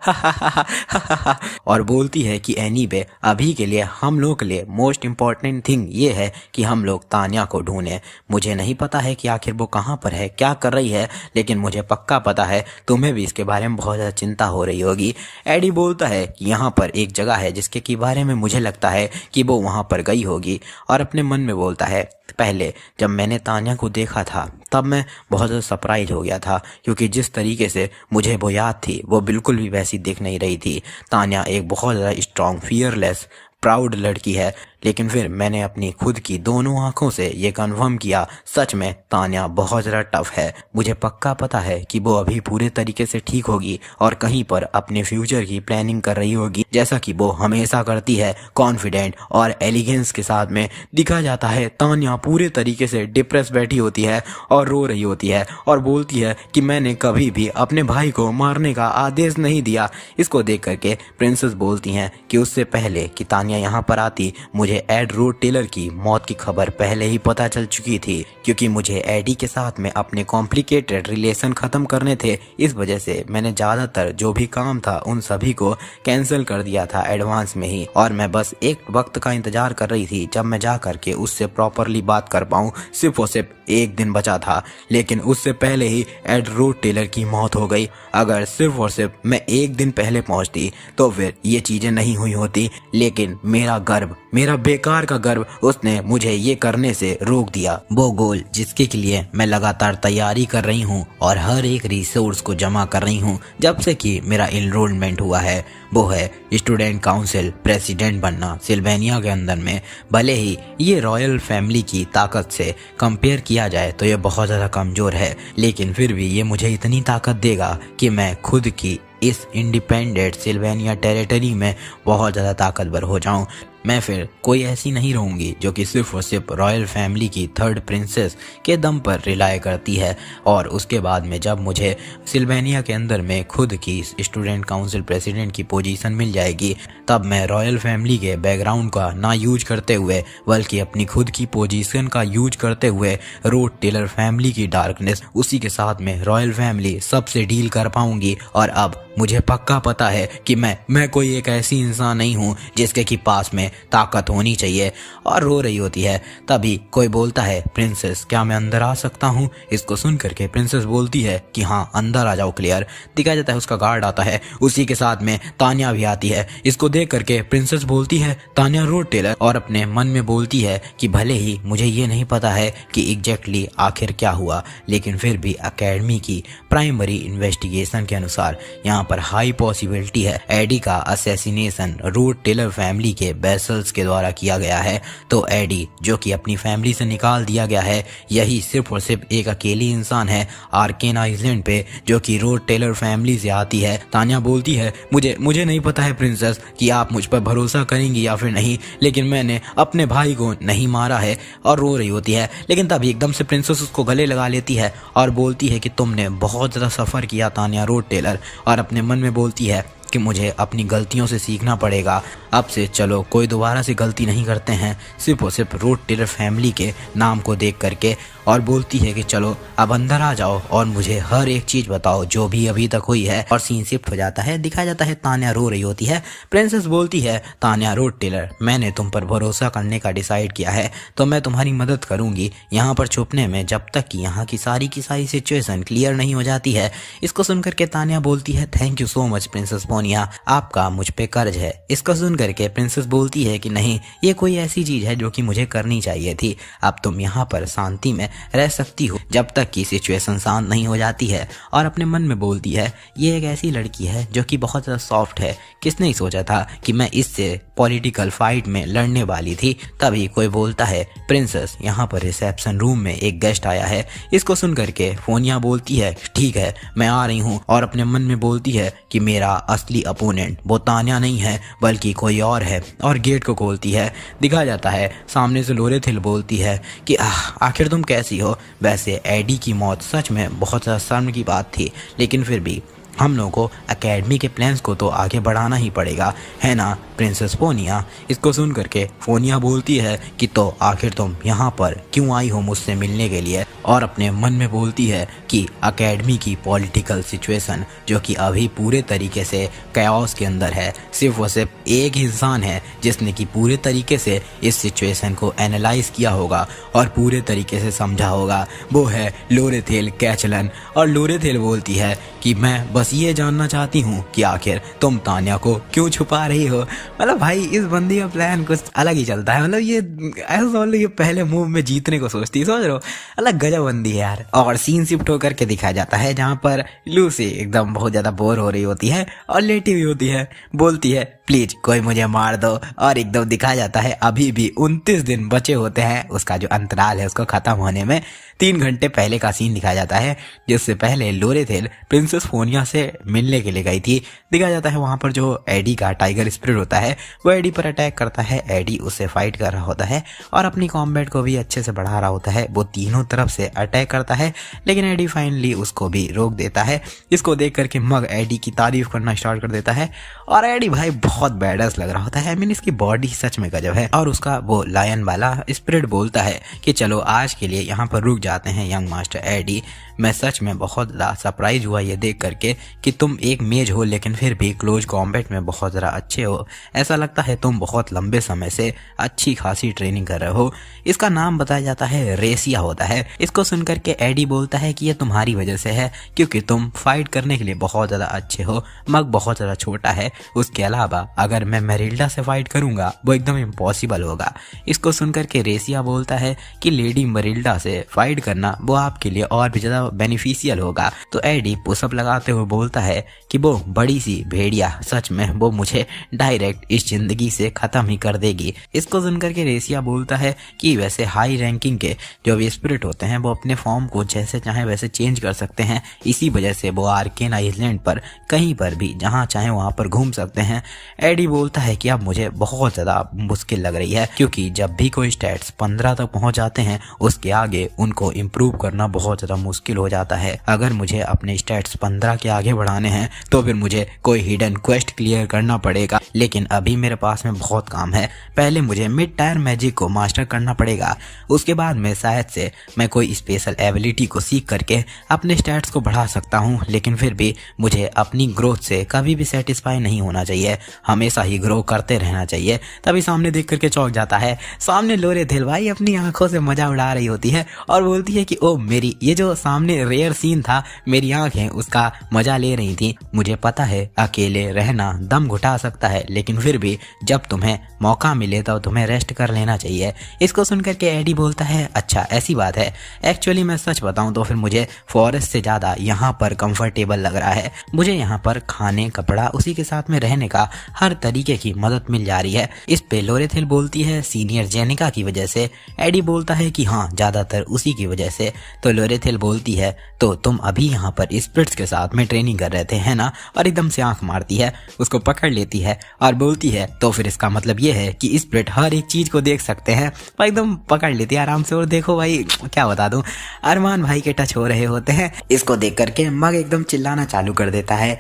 और बोलती है कि एनीवे अभी के लिए हम लोग के लिए मोस्ट इम्पॉर्टेंट थिंग ये है कि हम लोग तान्या को ढूंढें। मुझे नहीं पता है कि आखिर वो कहाँ पर है, क्या कर रही है, लेकिन मुझे पक्का पता है तुम्हें भी इसके बारे में बहुत ज़्यादा चिंता हो रही होगी। एडी बोलता है कि यहाँ पर एक जगह है जिसके के बारे में मुझे लगता है कि वो वहाँ पर गई होगी और अपने मन में बोलता है पहले जब मैंने तान्या को देखा था तब मैं बहुत ज़्यादा सरप्राइज हो गया था क्योंकि जिस तरीके से मुझे वो याद थी वो बिल्कुल भी वैसी दिख नहीं रही थी। तान्या एक बहुत ज़्यादा स्ट्रॉन्ग फियरलेस प्राउड लड़की है, लेकिन फिर मैंने अपनी खुद की दोनों आंखों से ये कन्फर्म किया सच में तान्या बहुत ज़्यादा टफ है। मुझे पक्का पता है कि वो अभी पूरे तरीके से ठीक होगी और कहीं पर अपने फ्यूचर की प्लानिंग कर रही होगी जैसा कि वो हमेशा करती है। कॉन्फिडेंट और एलिगेंस के साथ में दिखा जाता है तान्या पूरे तरीके से डिप्रेस बैठी होती है और रो रही होती है और बोलती है कि मैंने कभी भी अपने भाई को मारने का आदेश नहीं दिया। इसको देख करके प्रिंसेस बोलती हैं कि उससे पहले कि तान्या यहाँ पर आती मुझे एड रोड टेलर की मौत की खबर पहले ही पता चल चुकी थी क्योंकि मुझे एडी के साथ में अपने कॉम्प्लिकेटेड रिलेशन खत्म करने थे। इस वजह से मैंने ज़्यादातर जो भी काम था उन सभी को कैंसिल कर दिया था एडवांस में ही और मैं बस एक वक्त का इंतजार कर रही थी जब मैं जा करके उससे प्रॉपरली बात कर पाऊँ। सिर्फ और सिर्फ एक दिन बचा था लेकिन उससे पहले ही एड रोड टेलर की मौत हो गई। अगर सिर्फ और सिर्फ मैं एक दिन पहले पहुंचती तो फिर ये चीज़ें नहीं हुई होती, लेकिन मेरा गर्व, मेरा बेकार का गर्व उसने मुझे ये करने से रोक दिया। वो गोल जिसके लिए मैं लगातार तैयारी कर रही हूँ और हर एक रिसोर्स को जमा कर रही हूँ जब से कि मेरा इनरोलमेंट हुआ है, वो है स्टूडेंट काउंसिल प्रेसिडेंट बनना सिल्वेनिया के अंदर में। भले ही ये रॉयल फैमिली की ताकत से कंपेयर किया जाए तो ये बहुत ज़्यादा कमज़ोर है, लेकिन फिर भी ये मुझे इतनी ताकत देगा कि मैं खुद की इस इंडिपेंडेंट सिल्वेनिया टेरिटरी में बहुत ज़्यादा ताकतवर हो जाऊं। मैं फिर कोई ऐसी नहीं रहूँगी जो कि सिर्फ और सिर्फ रॉयल फैमिली की थर्ड प्रिंसेस के दम पर रिलाय करती है। और उसके बाद में जब मुझे सिल्वेनिया के अंदर में खुद की स्टूडेंट काउंसिल प्रेसिडेंट की पोजीशन मिल जाएगी, तब मैं रॉयल फैमिली के बैकग्राउंड का ना यूज करते हुए बल्कि अपनी खुद की पोजीशन का यूज करते हुए रोड टेलर फैमिली की डार्कनेस, उसी के साथ में रॉयल फैमिली सबसे डील कर पाऊंगी। और अब मुझे पक्का पता है कि मैं कोई एक ऐसी इंसान नहीं हूँ जिसके की पास में ताकत होनी चाहिए। और रो रही होती है, तभी कोई बोलता है, प्रिंसेस क्या मैं अंदर आ सकता हूँ? इसको सुन करके प्रिंसेस बोलती है कि हाँ अंदर आ जाओ क्लियर। दिखाया जाता है उसका गार्ड आता है, उसी के साथ में तान्या भी आती है। इसको देख करके प्रिंसेस बोलती है, तान्या रोड टेलर, और अपने मन में बोलती है कि भले ही मुझे ये नहीं पता है कि एग्जैक्टली आखिर क्या हुआ, लेकिन फिर भी अकेडमी की प्राइमरी इन्वेस्टिगेशन के अनुसार यहाँ पर हाई पॉसिबिलिटी है एडी का असैसिनेशन रोड टेलर फैमिली के बेसल्स के द्वारा किया गया है। तो एडी जो कि अपनी फैमिली से निकाल दिया गया है, यही सिर्फ और सिर्फ एक अकेली इंसान है आर्केन आइलैंड पे जो कि रोड टेलर फैमिली से आती है। तान्या बोलती है, मुझे नहीं पता है प्रिंसेस कि आप मुझ पर भरोसा करेंगी या फिर नहीं, लेकिन मैंने अपने भाई को नहीं मारा है। और रो रही होती है, लेकिन तभी एकदम से प्रिंसेस उसको गले लगा लेती है और बोलती है कि तुमने बहुत ज़्यादा सफ़र किया तान्या रोड टेलर, और अपने मन में बोलती है कि मुझे अपनी गलतियों से सीखना पड़ेगा। अब से चलो कोई दोबारा से गलती नहीं करते हैं, सिर्फ और सिर्फ रोड टेलर फैमिली के नाम को देख करके। और बोलती है कि चलो अब अंदर आ जाओ और मुझे हर एक चीज़ बताओ जो भी अभी तक हुई है। और सीन शिफ्ट हो जाता है, दिखाया जाता है तान्या रो रही होती है। प्रिंसेस बोलती है, तान्या रोड टेलर मैंने तुम पर भरोसा करने का डिसाइड किया है, तो मैं तुम्हारी मदद करूंगी यहाँ पर छुपने में जब तक कि यहाँ की सारी सिचुएशन क्लियर नहीं हो जाती है। इसको सुनकर के तान्या बोलती है, thank you so much princess Poniya, आपका मुझ पे कर्ज है। इसको सुन करके प्रिंसेस बोलती है कि नहीं, ये कोई ऐसी चीज़ है जो कि मुझे करनी चाहिए थी। अब तुम यहाँ पर शांति में रह सकती हो जब तक कि सिचुएशन शांत नहीं हो जाती है। और अपने मन में बोलती है, ये एक ऐसी लड़की है जो कि बहुत ज़्यादा सॉफ्ट है, किसने ही सोचा था कि मैं इससे पॉलिटिकल फाइट में लड़ने वाली थी। तभी कोई बोलता है, प्रिंसेस यहाँ पर रिसेप्शन रूम में एक गेस्ट आया है। इसको सुन करके फोनिया बोलती है, ठीक है मैं आ रही हूँ। और अपने मन में बोलती है कि मेरा असली अपोनेंट वो तान्या नहीं है बल्कि कोई और है। और गेट को खोलती है, दिखाया जाता है सामने से लोरेथिल बोलती है कि आखिर तुम कैसी हो? वैसे एडी की मौत सच में बहुत ज़्यादा शर्म की बात थी, लेकिन फिर भी हम लोगों को एकेडमी के प्लान्स को तो आगे बढ़ाना ही पड़ेगा, है ना प्रिंसेस फोनिया? इसको सुन करके फोनिया बोलती है कि तो आखिर तुम यहाँ पर क्यों आई हो मुझसे मिलने के लिए? और अपने मन में बोलती है कि एकेडमी की पॉलिटिकल सिचुएशन जो कि अभी पूरे तरीके से कैओस के अंदर है, सिर्फ और सिर्फ एक इंसान है जिसने कि पूरे तरीके से इस सिचुएशन को एनालाइज किया होगा और पूरे तरीके से समझा होगा, वो है लोरेथिल कैचलन। और लोरेथिल बोलती है कि मैं बस ये जानना चाहती हूँ कि आखिर तुम तान्या को क्यों छुपा रही हो। मतलब भाई इस बंदी का प्लान कुछ अलग ही चलता है, मतलब ये ऐसा समझ लो ये पहले मूव में जीतने को सोचती है, समझ रहे हो? अलग गजब बंदी है यार। और सीन शिफ्ट होकर के दिखाया जाता है जहाँ पर लूसी एकदम बहुत ज्यादा बोर हो रही होती है और लेटी हुई होती है, बोलती है प्लीज कोई मुझे मार दो। और एकदम दिखाया जाता है अभी भी 29 दिन बचे होते हैं, उसका जो अंतराल है उसको खत्म होने में 3 घंटे पहले का सीन दिखाया जाता है, जिससे पहले लोरेथिल प्रिंसेस फोनिया से मिलने के लिए गई थी। दिखाया जाता है वहां पर जो एडी का टाइगर स्पिरिट होता है वो एडी पर अटैक करता है। एडी उससे फाइट कर रहा होता है और अपनी कॉम्बैट को भी अच्छे से बढ़ा रहा होता है। वो तीनों तरफ से अटैक करता है, लेकिन एडी फाइनली उसको भी रोक देता है। इसको देख करके मग एडी की तारीफ करना स्टार्ट कर देता है और एडी भाई बहुत बैडस लग रहा होता है। इसकी बॉडी सच में गजब है। और उसका वो लायन वाला स्पिरिट बोलता है कि चलो आज के लिए यहाँ पर रुक जा, जाते हैं यंग मास्टर एडी, मैं सच में बहुत ज़्यादा सरप्राइज हुआ ये देख करके कि तुम एक मेज हो लेकिन फिर भी क्लोज कॉम्बैट में बहुत ज़रा अच्छे हो। ऐसा लगता है तुम बहुत लंबे समय से अच्छी खासी ट्रेनिंग कर रहे हो। इसका नाम बताया जाता है रेसिया होता है। इसको सुनकर के एडी बोलता है कि ये तुम्हारी वजह से है, क्योंकि तुम फाइट करने के लिए बहुत ज़्यादा अच्छे हो। मग बहुत ज़्यादा छोटा है, उसके अलावा अगर मैं मेरिल्डा से फाइट करूंगा वो एकदम इम्पॉसिबल होगा। इसको सुनकर के रेसिया बोलता है कि लेडी मेरिल्डा से फाइट करना वो आपके लिए और भी ज़्यादा बेनिफिशियल होगा। तो एडी पुशअप लगाते हुए बोलता है कि वो बड़ी सी भेड़िया सच में वो मुझे डायरेक्ट इस जिंदगी से ख़त्म ही कर देगी। इसको सुनकर के रेसिया बोलता है कि वैसे हाई रैंकिंग के जो भी स्पिरिट होते हैं वो अपने फॉर्म को जैसे चाहे वैसे चेंज कर सकते हैं, इसी वजह से वो आर्केन आइलैंड पर कहीं पर भी जहाँ चाहे वहाँ पर घूम सकते हैं। एडी बोलता है कि अब मुझे बहुत ज़्यादा मुश्किल लग रही है, क्योंकि जब भी कोई स्टैट्स 15 तक पहुँच जाते हैं उसके आगे उनको इम्प्रूव करना बहुत ज़्यादा मुश्किल हो जाता है। अगर मुझे अपने स्टैट्स 15 के आगे बढ़ाने हैं तो फिर मुझे कोई हिडन क्वेस्ट क्लियर करना पड़ेगा, लेकिन अभी मेरे पास में बहुत काम है। पहले मुझे मिड टायर मैजिक को मास्टर करना पड़ेगा, उसके बाद में शायद से मैं कोई स्पेशल एबिलिटी को सीख करके अपने स्टैट्स को बढ़ा सकता हूँ। लेकिन फिर भी मुझे अपनी ग्रोथ से कभी भी सेटिस्फाई नहीं होना चाहिए, हमेशा ही ग्रो करते रहना चाहिए। तभी सामने देख करके चौंक जाता है। सामने लोरेथिल भाई अपनी आंखों से मजा उड़ा रही होती है और बोलती है कि ओ मेरी ये जो सामने रेयर सीन था, मेरी आंखें उसका मजा ले रही थी। मुझे पता है अकेले रहना दम घुटा सकता है, लेकिन फिर भी जब तुम्हें मौका मिले तो तुम्हें रेस्ट कर लेना चाहिए। इसको सुनकर के एडी बोलता है अच्छा ऐसी बात है। एक्चुअली मैं सच बताऊं तो फिर मुझे फॉरेस्ट से ज़्यादा यहाँ पर कंफर्टेबल लग रहा है। मुझे यहाँ पर खाने, कपड़ा, उसी के साथ में रहने का हर तरीके की मदद मिल जा रही है। इस पे लोरेथिल बोलती है सीनियर जेनिका की वजह से। एडी बोलता है कि हाँ ज़्यादातर उसी की वजह से। तो लोरेथिल बोलती है तो तुम अभी यहाँ पर स्पिरिट्स के साथ में ट्रेनिंग कर रहे थे है ना? और एकदम से आंख मारती है, उसको पकड़ लेती है और बोलती है तो फिर इसका मतलब ये है कि स्पिरिट हर एक चीज को देख सकते हैं। और एकदम पकड़ लेती है आराम से। और देखो भाई क्या बता दूं, अरमान भाई के टच हो रहे होते हैं। इसको देख करके मग एकदम चिल्लाना चालू कर देता है,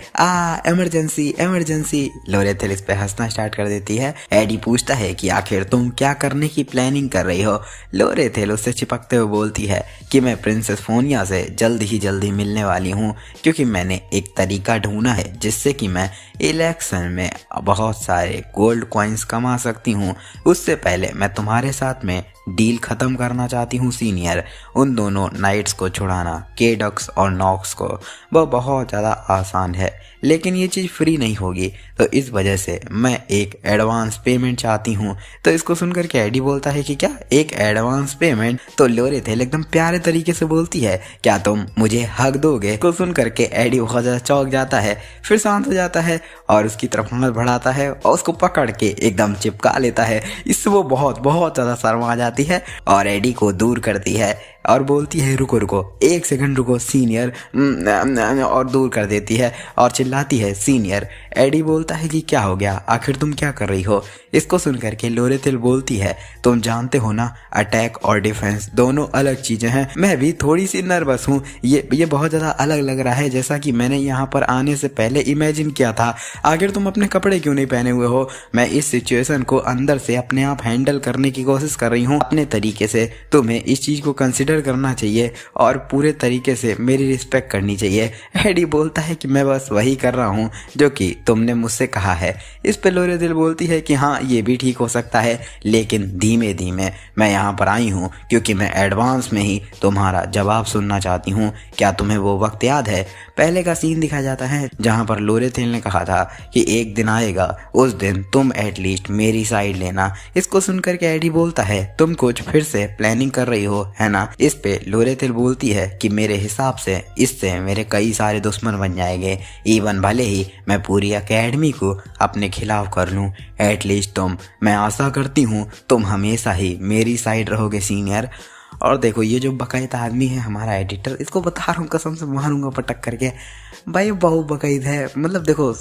इमरजेंसी इमरजेंसी। लोरेथिल इस पे हंसना स्टार्ट कर देती है। एडी पूछता है कि आखिर तुम क्या करने की प्लानिंग कर रही हो? लोरेथिल उससे चिपकते हुए बोलती है कि मैं प्रिंसेस फोनिया से जल्दी मिलने वाली हूँ, क्योंकि मैंने एक तरीका ढूंढा है जिससे कि मैं इलेक्शन में बहुत सारे गोल्ड कॉइन्स कमा सकती हूँ। उससे पहले मैं तुम्हारे साथ में डील खत्म करना चाहती हूँ सीनियर। उन दोनों नाइट्स को छुड़ाना, केडक्स और नॉक्स को, वह बहुत ज़्यादा आसान है, लेकिन ये चीज़ फ्री नहीं होगी, तो इस वजह से मैं एक एडवांस पेमेंट चाहती हूँ। तो इसको सुनकर के एडी बोलता है कि क्या एक एडवांस पेमेंट? तो लोरेथिल एकदम प्यारे तरीके से बोलती है क्या तुम मुझे हक दोगे? को सुन करके एडी बहुत ज़्यादा चौंक जाता है, फिर शांत हो जाता है और उसकी तरफ हाथ बढ़ाता है और उसको पकड़ के एकदम चिपका लेता है। इससे वो बहुत ज़्यादा शर्मा जाती है और एडी को दूर करती है और बोलती है रुको 1 सेकंड रुको सीनियर, और दूर कर देती है और चिल्लाती है सीनियर। एडी बोलता है कि क्या हो गया, आखिर तुम क्या कर रही हो? इसको सुनकर के लोरेथिल बोलती है तुम जानते हो ना अटैक और डिफेंस दोनों अलग चीजें हैं। मैं भी थोड़ी सी नर्वस हूँ, ये बहुत ज़्यादा अलग लग रहा है जैसा कि मैंने यहाँ पर आने से पहले इमेजिन किया था। आखिर तुम अपने कपड़े क्यों नहीं पहने हुए हो? मैं इस सिचुएशन को अंदर से अपने आप हैंडल करने की कोशिश कर रही हूँ अपने तरीके से। तुम्हें इस चीज़ को कंसिडर करना चाहिए और पूरे तरीके से मेरी रिस्पेक्ट करनी चाहिए। एडी बोलता है कि मैं बस वही कर रहा हूँ जो कि तुमने मुझसे कहा है। इस पे लोरेथिल बोलती है कि हाँ ये भी ठीक हो सकता है, लेकिन धीमे धीमे मैं यहाँ पर आई हूँ क्योंकि मैं एडवांस में ही तुम्हारा जवाब सुनना चाहती हूँ। क्या तुम्हें वो वक्त याद है? पहले का सीन दिखाया जाता है जहाँ पर लोरेथिल ने कहा था कि एक दिन आएगा, उस दिन तुम एटलीस्ट मेरी साइड लेना। इसको सुनकर के एडी बोलता है तुम कुछ फिर से प्लानिंग कर रही हो है ना? इस पे लोरेथिल बोलती है कि मेरे हिसाब से इससे मेरे कई सारे दुश्मन बन जाएंगे, इवन भले ही मैं पूरी एकेडमी को अपने खिलाफ कर लूँ। एटलीस्ट मैं आशा करती हूँ तुम हमेशा ही मेरी साइड रहोगे सीनियर। और देखो ये जो बकायदा आदमी है हमारा एडिटर, इसको बता रहा हूँ कसम से मारूंगा पटक करके भाई, बहुत बकायद है। मतलब देखो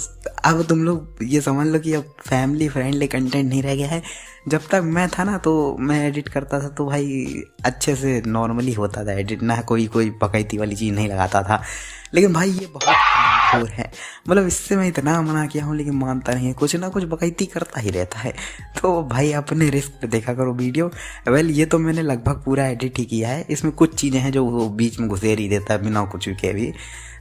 अब तुम लोग ये समझ लो कि अब फैमिली फ्रेंडली कंटेंट नहीं रह गया है। जब तक मैं था ना तो मैं एडिट करता था तो भाई अच्छे से नॉर्मली होता था एडिट, ना कोई बकायदी वाली चीज़ नहीं लगाता था। लेकिन भाई ये बहुत हरामखोर है। मतलब इससे मैं इतना मना किया हूँ लेकिन मानता नहीं है, कुछ ना कुछ बकैती करता ही रहता है। तो भाई अपने रिस्क पे देखा करो वीडियो। वेल ये तो मैंने लगभग पूरा एडिट ही किया है, इसमें कुछ चीज़ें हैं जो वो बीच में घुसेर ही देता है बिना कुछ के भी।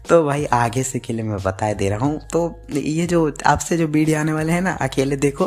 तो भाई आगे से के लिए मैं बता दे रहा हूँ। तो ये जो आपसे जो वीडियो आने वाले हैं ना, अकेले देखो,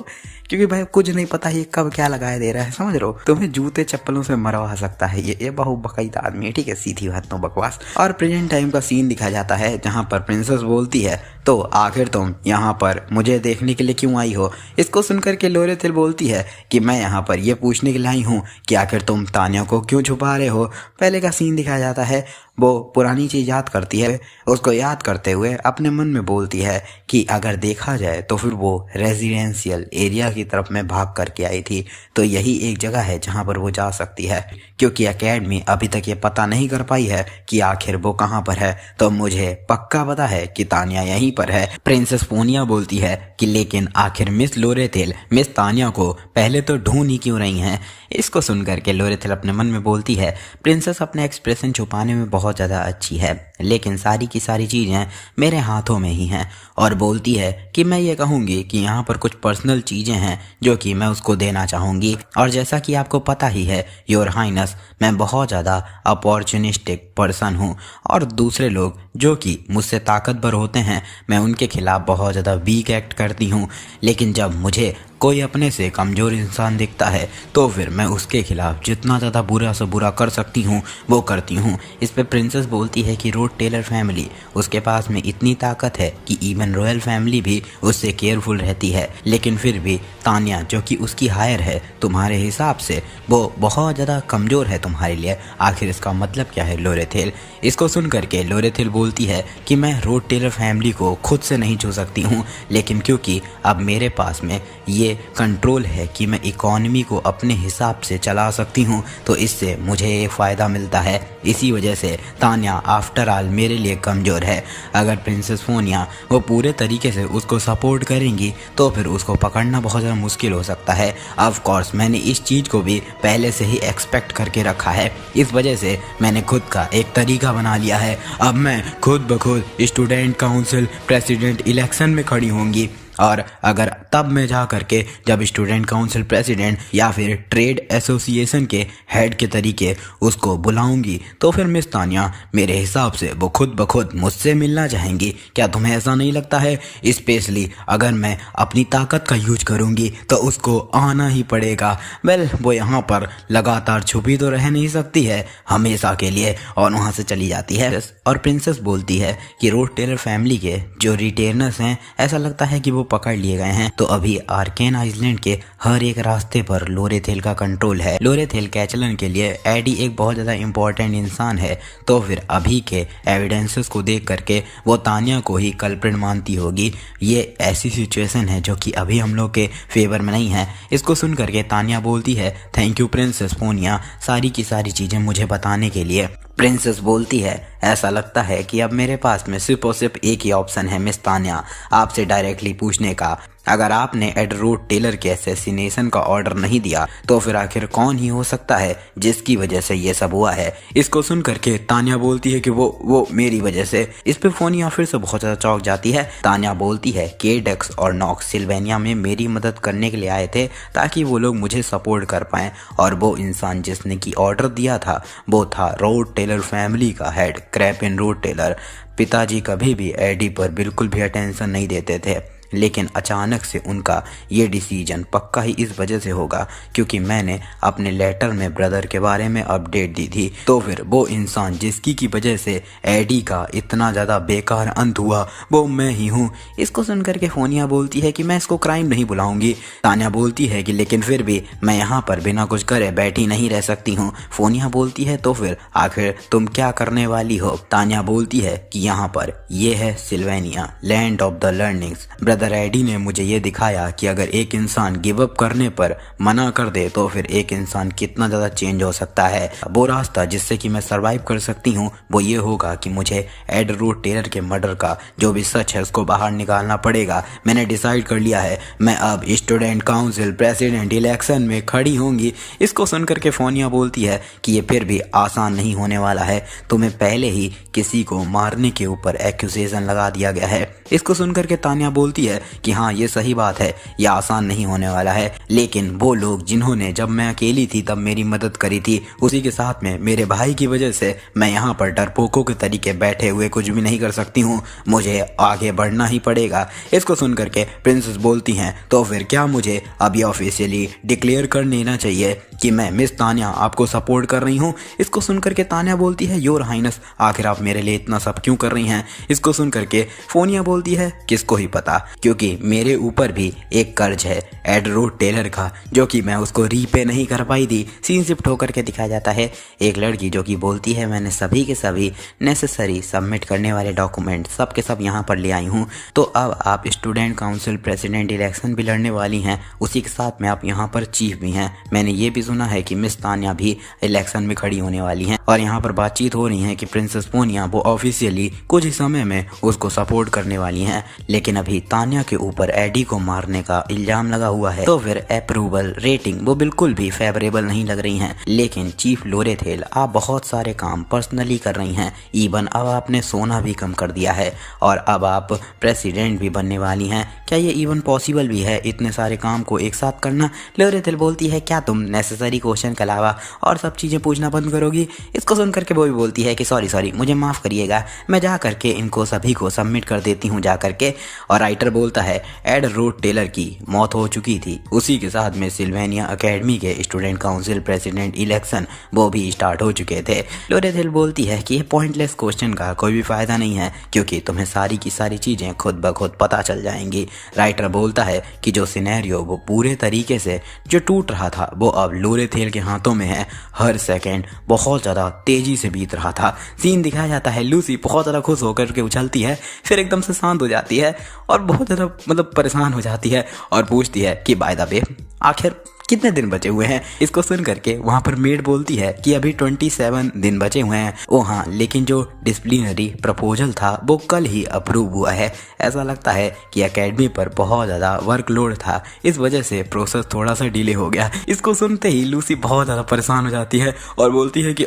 क्योंकि भाई कुछ नहीं पता ये कब क्या लगाया दे रहा है, समझ रहे हो। तुम्हें जूते चप्पलों से मरवा सकता है ये बहु बकैत आदमी है, ठीक है, सीधी बात, नो बकवास। और प्रेजेंट टाइम का सीन दिखा जाता है जहाँ पर प्रिंसेस बोलती है, तो आखिर तुम यहाँ पर मुझे देखने के लिए क्यों आई हो। इसको सुनकर के लोरेथिल बोलती है कि मैं यहाँ पर ये पूछने के लिए आई हूँ कि आखिर तुम तान्या को क्यों छुपा रहे हो। पहले का सीन दिखाया जाता है, वो पुरानी चीज़ याद करती है, उसको याद करते हुए अपने मन में बोलती है कि अगर देखा जाए तो फिर वो रेजिडेंशियल एरिया की तरफ में भाग करके आई थी, तो यही एक जगह है जहाँ पर वो जा सकती है, क्योंकि एकेडमी अभी तक ये पता नहीं कर पाई है कि आखिर वो कहाँ पर है। तो मुझे पक्का पता है कि तान्या यहीं पर है। प्रिंसेस फोनिया बोलती है कि लेकिन आखिर मिस लोरेथिल मिस तान्या को पहले तो ढूंढ ही क्यों रही हैं। इसको सुनकर के लोरेथिल अपने मन में बोलती है, प्रिंसेस अपने एक्सप्रेशन छुपाने में बहुत ज़्यादा अच्छी है, लेकिन सारी की सारी चीज़ें मेरे हाथों में ही हैं। और बोलती है कि मैं ये कहूँगी कि यहाँ पर कुछ पर्सनल चीज़ें हैं जो कि मैं उसको देना चाहूँगी। और जैसा कि आपको पता ही है योर हाइनेस, मैं बहुत ज़्यादा अपॉर्चुनिस्टिक पर्सन हूँ, और दूसरे लोग जो कि मुझसे ताकतवर होते हैं मैं उनके खिलाफ बहुत ज़्यादा वीक एक्ट करती हूँ। लेकिन जब मुझे कोई अपने से कमज़ोर इंसान दिखता है तो फिर मैं उसके खिलाफ जितना ज़्यादा बुरा से बुरा कर सकती हूँ वो करती हूँ। इस पे प्रिंसेस बोलती है कि रोड टेलर फैमिली उसके पास में इतनी ताकत है कि इवन रॉयल फैमिली भी उससे केयरफुल रहती है, लेकिन फिर भी तान्या जो कि उसकी हायर है तुम्हारे हिसाब से वो बहुत ज़्यादा कमज़ोर है तुम्हारे लिए। आखिर इसका मतलब क्या है लोरेथिल। इसको सुन करके लोरेथिल बोलती है कि मैं रोड टेलर फैमिली को खुद से नहीं छू सकती हूँ, लेकिन क्योंकि अब मेरे पास में ये कंट्रोल है कि मैं इकोनॉमी को अपने हिसाब से चला सकती हूँ, तो इससे मुझे ये फ़ायदा मिलता है। इसी वजह से तान्या आफ्टर ऑल मेरे लिए कमज़ोर है। अगर प्रिंसेस फोनिया वो पूरे तरीके से उसको सपोर्ट करेंगी तो फिर उसको पकड़ना बहुत ज़्यादा मुश्किल हो सकता है। ऑफ कोर्स मैंने इस चीज़ को भी पहले से ही एक्सपेक्ट करके रखा है, इस वजह से मैंने खुद का एक तरीका बना लिया है। अब मैं खुद ब खुद स्टूडेंट काउंसिल प्रेसिडेंट इलेक्शन में खड़ी होंगी, और अगर तब मैं जा करके जब स्टूडेंट काउंसिल प्रेसिडेंट या फिर ट्रेड एसोसिएशन के हेड के तरीके उसको बुलाऊंगी तो फिर मिस तान्या मेरे हिसाब से वो खुद ब खुद मुझसे मिलना चाहेंगी। क्या तुम्हें ऐसा नहीं लगता है? स्पेशली अगर मैं अपनी ताकत का यूज करूंगी तो उसको आना ही पड़ेगा। वेल वो यहाँ पर लगातार छुपी तो रह नहीं सकती है हमेशा के लिए, और वहाँ से चली जाती है। और प्रिंसेस बोलती है कि रोड टेलर फैमिली के जो रिटेनर्स हैं ऐसा लगता है कि वो पकड़ लिए गए हैं, तो अभी आर्केन आइलैंड के हर एक रास्ते पर लोरेथिल का कंट्रोल है। लोरेथिल कैचलन के लिए एडी एक बहुत ज़्यादा इंपॉर्टेंट इंसान है, तो फिर अभी के एविडेंसेस को देख करके वो तान्या को ही कल्प्रिट मानती होगी। ये ऐसी सिचुएशन है जो कि अभी हम लोग के फेवर में नहीं है। इसको सुन करके तान्या बोलती है, थैंक यू प्रिंसेस फोनिया सारी की सारी चीज़ें मुझे बताने के लिए। प्रिंसेस बोलती है, ऐसा लगता है कि अब मेरे पास में सिर्फ और सिर्फ एक ही ऑप्शन है मिस तान्या, आपसे डायरेक्टली पूछने का। अगर आपने एड रोड टेलर के असैसिनेशन का ऑर्डर नहीं दिया तो फिर आखिर कौन ही हो सकता है जिसकी वजह से ये सब हुआ है। इसको सुन करके तान्या बोलती है कि वो मेरी वजह से। इस पे फोनिया फिर से बहुत ज़्यादा चौंक जाती है। तान्या बोलती है केडेक्स और नॉक्स सिल्वेनिया में मेरी मदद करने के लिए आए थे ताकि वो लोग मुझे सपोर्ट कर पाएँ, और वो इंसान जिसने की ऑर्डर दिया था वो था रोड टेलर फैमिली का हेड क्रैपिन रोड टेलर। पिताजी कभी भी एडी पर बिल्कुल भी अटेंशन नहीं देते थे, लेकिन अचानक से उनका ये डिसीजन पक्का ही इस वजह से होगा क्योंकि मैंने अपने लेटर में ब्रदर के बारे में अपडेट दी थी। तो फिर वो इंसान जिसकी की वजह से एडी का इतना ज़्यादा बेकार अंत हुआ वो मैं ही हूँ। इसको सुनकर के फोनिया बोलती है कि मैं इसको क्राइम नहीं बुलाऊंगी। तान्या बोलती है कि लेकिन फिर भी मैं यहाँ पर बिना कुछ करे बैठी नहीं रह सकती हूँ। फोनिया बोलती है तो फिर आखिर तुम क्या करने वाली हो? तान्या बोलती है कि यहाँ पर ये है Sylvania, land of the learnings. Brother brother Eddie ने मुझे ये दिखाया कि अगर एक इंसान गिव अप करने पर मना कर दे तो फिर एक इंसान कितना ज़्यादा चेंज हो सकता है। वो रास्ता जिससे कि मैं सरवाइव कर सकती हूँ वो ये होगा कि मुझे एड रूट टेलर के मर्डर का जो भी सच है उसको बाहर निकालना पड़ेगा। मैंने डिसाइड कर लिया है, मैं अब स्टूडेंट काउंसिल प्रेसिडेंट इलेक्शन में खड़ी होंगी। इसको सुनकर के फोनिया बोलती है कि ये फिर भी आसान नहीं होने वाला है, तुम्हें पहले ही किसी को मारने के ऊपर एक्यूजेशन लगा दिया गया है। इसको सुनकर के तानिया बोलती है कि हाँ ये सही बात है, ये आसान नहीं होने वाला है, लेकिन वो लोग जिन्होंने जब मैं अकेली थी तब मेरी मदद करी थी, उसी के साथ में मेरे भाई की वजह से मैं यहाँ पर डरपोकों के तरीके बैठे हुए कुछ भी नहीं कर सकती हूँ, मुझे आगे बढ़ना ही पड़ेगा। इसको सुनकर के प्रिंसेस बोलती हैं तो फिर क्या मुझे अभी ऑफिशियली डिक्लेयर कर लेना चाहिए कि मैं मिस तानिया आपको सपोर्ट कर रही हूँ। इसको सुनकर के तानिया बोलती है योर हाइनेस आखिर आप मेरे लिए इतना सब क्यों कर रही हैं। इसको सुनकर के फोनिया बोलती है किसको ही पता, क्योंकि मेरे ऊपर भी एक कर्ज है एड रूट टेलर का जो कि मैं उसको रीपे नहीं कर पाई थी। सीन शिफ्ट होकर के दिखाया जाता है एक लड़की जो कि बोलती है मैंने सभी के सभी नेसेसरी सबमिट करने वाले डॉक्यूमेंट सब के सब यहाँ पर ले आई हूँ, तो अब आप स्टूडेंट काउंसिल प्रेसिडेंट इलेक्शन भी लड़ने वाली हैं, उसी के साथ में आप यहाँ पर चीफ भी हैं। मैंने ये भी सुना है कि मिस तानिया भी इलेक्शन में खड़ी होने वाली हैं और यहाँ पर बातचीत हो रही है कि प्रिंसेस फोनिया वो ऑफिशियली कुछ ही समय में उसको सपोर्ट करने वाली हैं, लेकिन अभी तानिया के ऊपर एडी को मारने का इल्जाम लगा हुआ है तो फिर अप्रूवल रेटिंग वो बिल्कुल भी फेवरेबल नहीं लग रही हैं। लेकिन चीफ लोरेथेल आप बहुत सारे काम पर्सनली कर रही हैं, इवन अब आपने सोना भी कम कर दिया है और अब आप प्रेसिडेंट भी बनने वाली हैं, क्या ये इवन पॉसिबल भी है इतने सारे काम को एक साथ करना। लोरेथेल बोलती है क्या तुम नेसेसरी क्वेश्चन के अलावा और सब चीज़ें पूछना बंद करोगी। इसको सुन करके वो भी बोलती है कि सॉरी मुझे माफ़ करिएगा, मैं जा करके इनको सभी को सबमिट कर देती हूँ जा करके। और राइटर बोलता है एड रूट टेलर की मौत हो चुकी थी, उसी के साथ में सिल्वेनिया एकेडमी के स्टूडेंट काउंसिल प्रेसिडेंट इलेक्शन वो भी स्टार्ट हो चुके थे। लोरेथेल बोलती है कि ये पॉइंटलेस क्वेश्चन का कोई भी फायदा नहीं है क्योंकि तुम्हें सारी की सारी चीज़ें खुद ब खुद पता चल जाएंगी। राइटर बोलता है कि जो सिनेरियो वो पूरे तरीके से जो टूट रहा था वो अब लोरेथेल के हाथों में है, हर सेकेंड बहुत ज़्यादा तेजी से बीत रहा था। सीन दिखाया जाता है लूसी बहुत ज़्यादा खुश होकर के उछलती है, फिर एकदम से शांत हो जाती है और बहुत ज़्यादा परेशान हो जाती है और पूछती है कि बाय द वे आखिर कितने दिन बचे हुए हैं। इसको सुन करके वहाँ पर मेड बोलती है कि अभी 27 दिन बचे हुए हैं। ओ हाँ, लेकिन जो डिसिप्लिनरी प्रपोजल था वो कल ही अप्रूव हुआ है। ऐसा लगता है कि एकेडमी पर बहुत ज़्यादा वर्कलोड था, इस वजह से प्रोसेस थोड़ा सा डिले हो गया। इसको सुनते ही लूसी बहुत ज़्यादा परेशान हो जाती है और बोलती है कि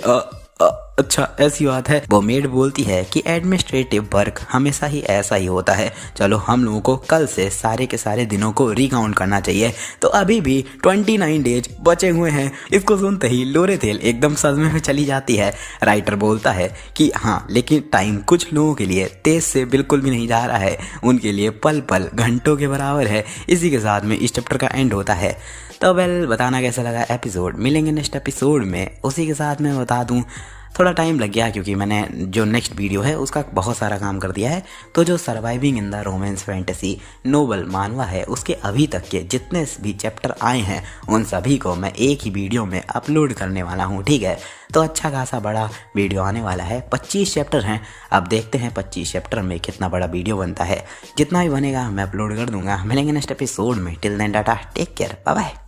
अच्छा ऐसी बात है। वो मेड बोलती है कि एडमिनिस्ट्रेटिव वर्क हमेशा ही ऐसा ही होता है, चलो हम लोगों को कल से सारे के सारे दिनों को रिकाउंट करना चाहिए। तो अभी भी 29 डेज बचे हुए हैं। इसको सुनते ही लोरेथेल एकदम सदमे में चली जाती है। राइटर बोलता है कि हाँ लेकिन टाइम कुछ लोगों के लिए तेज से बिल्कुल भी नहीं जा रहा है, उनके लिए पल पल घंटों के बराबर है। इसी के साथ में इस चैप्टर का एंड होता है। तो वेल बताना कैसा लगा एपिसोड, मिलेंगे नेक्स्ट एपिसोड में। उसी के साथ में बता दूँ थोड़ा टाइम लग गया क्योंकि मैंने जो नेक्स्ट वीडियो है उसका बहुत सारा काम कर दिया है। तो जो surviving in the romance fantasy novel मानवा है उसके अभी तक के जितने भी चैप्टर आए हैं उन सभी को मैं एक ही वीडियो में अपलोड करने वाला हूँ, ठीक है। तो अच्छा खासा बड़ा वीडियो आने वाला है, 25 चैप्टर हैं। अब देखते हैं 25 चैप्टर में कितना बड़ा वीडियो बनता है। जितना भी बनेगा मैं अपलोड कर दूंगा। मिलेंगे नेक्स्ट एपिसोड में। Till then tata, take care, bye bye.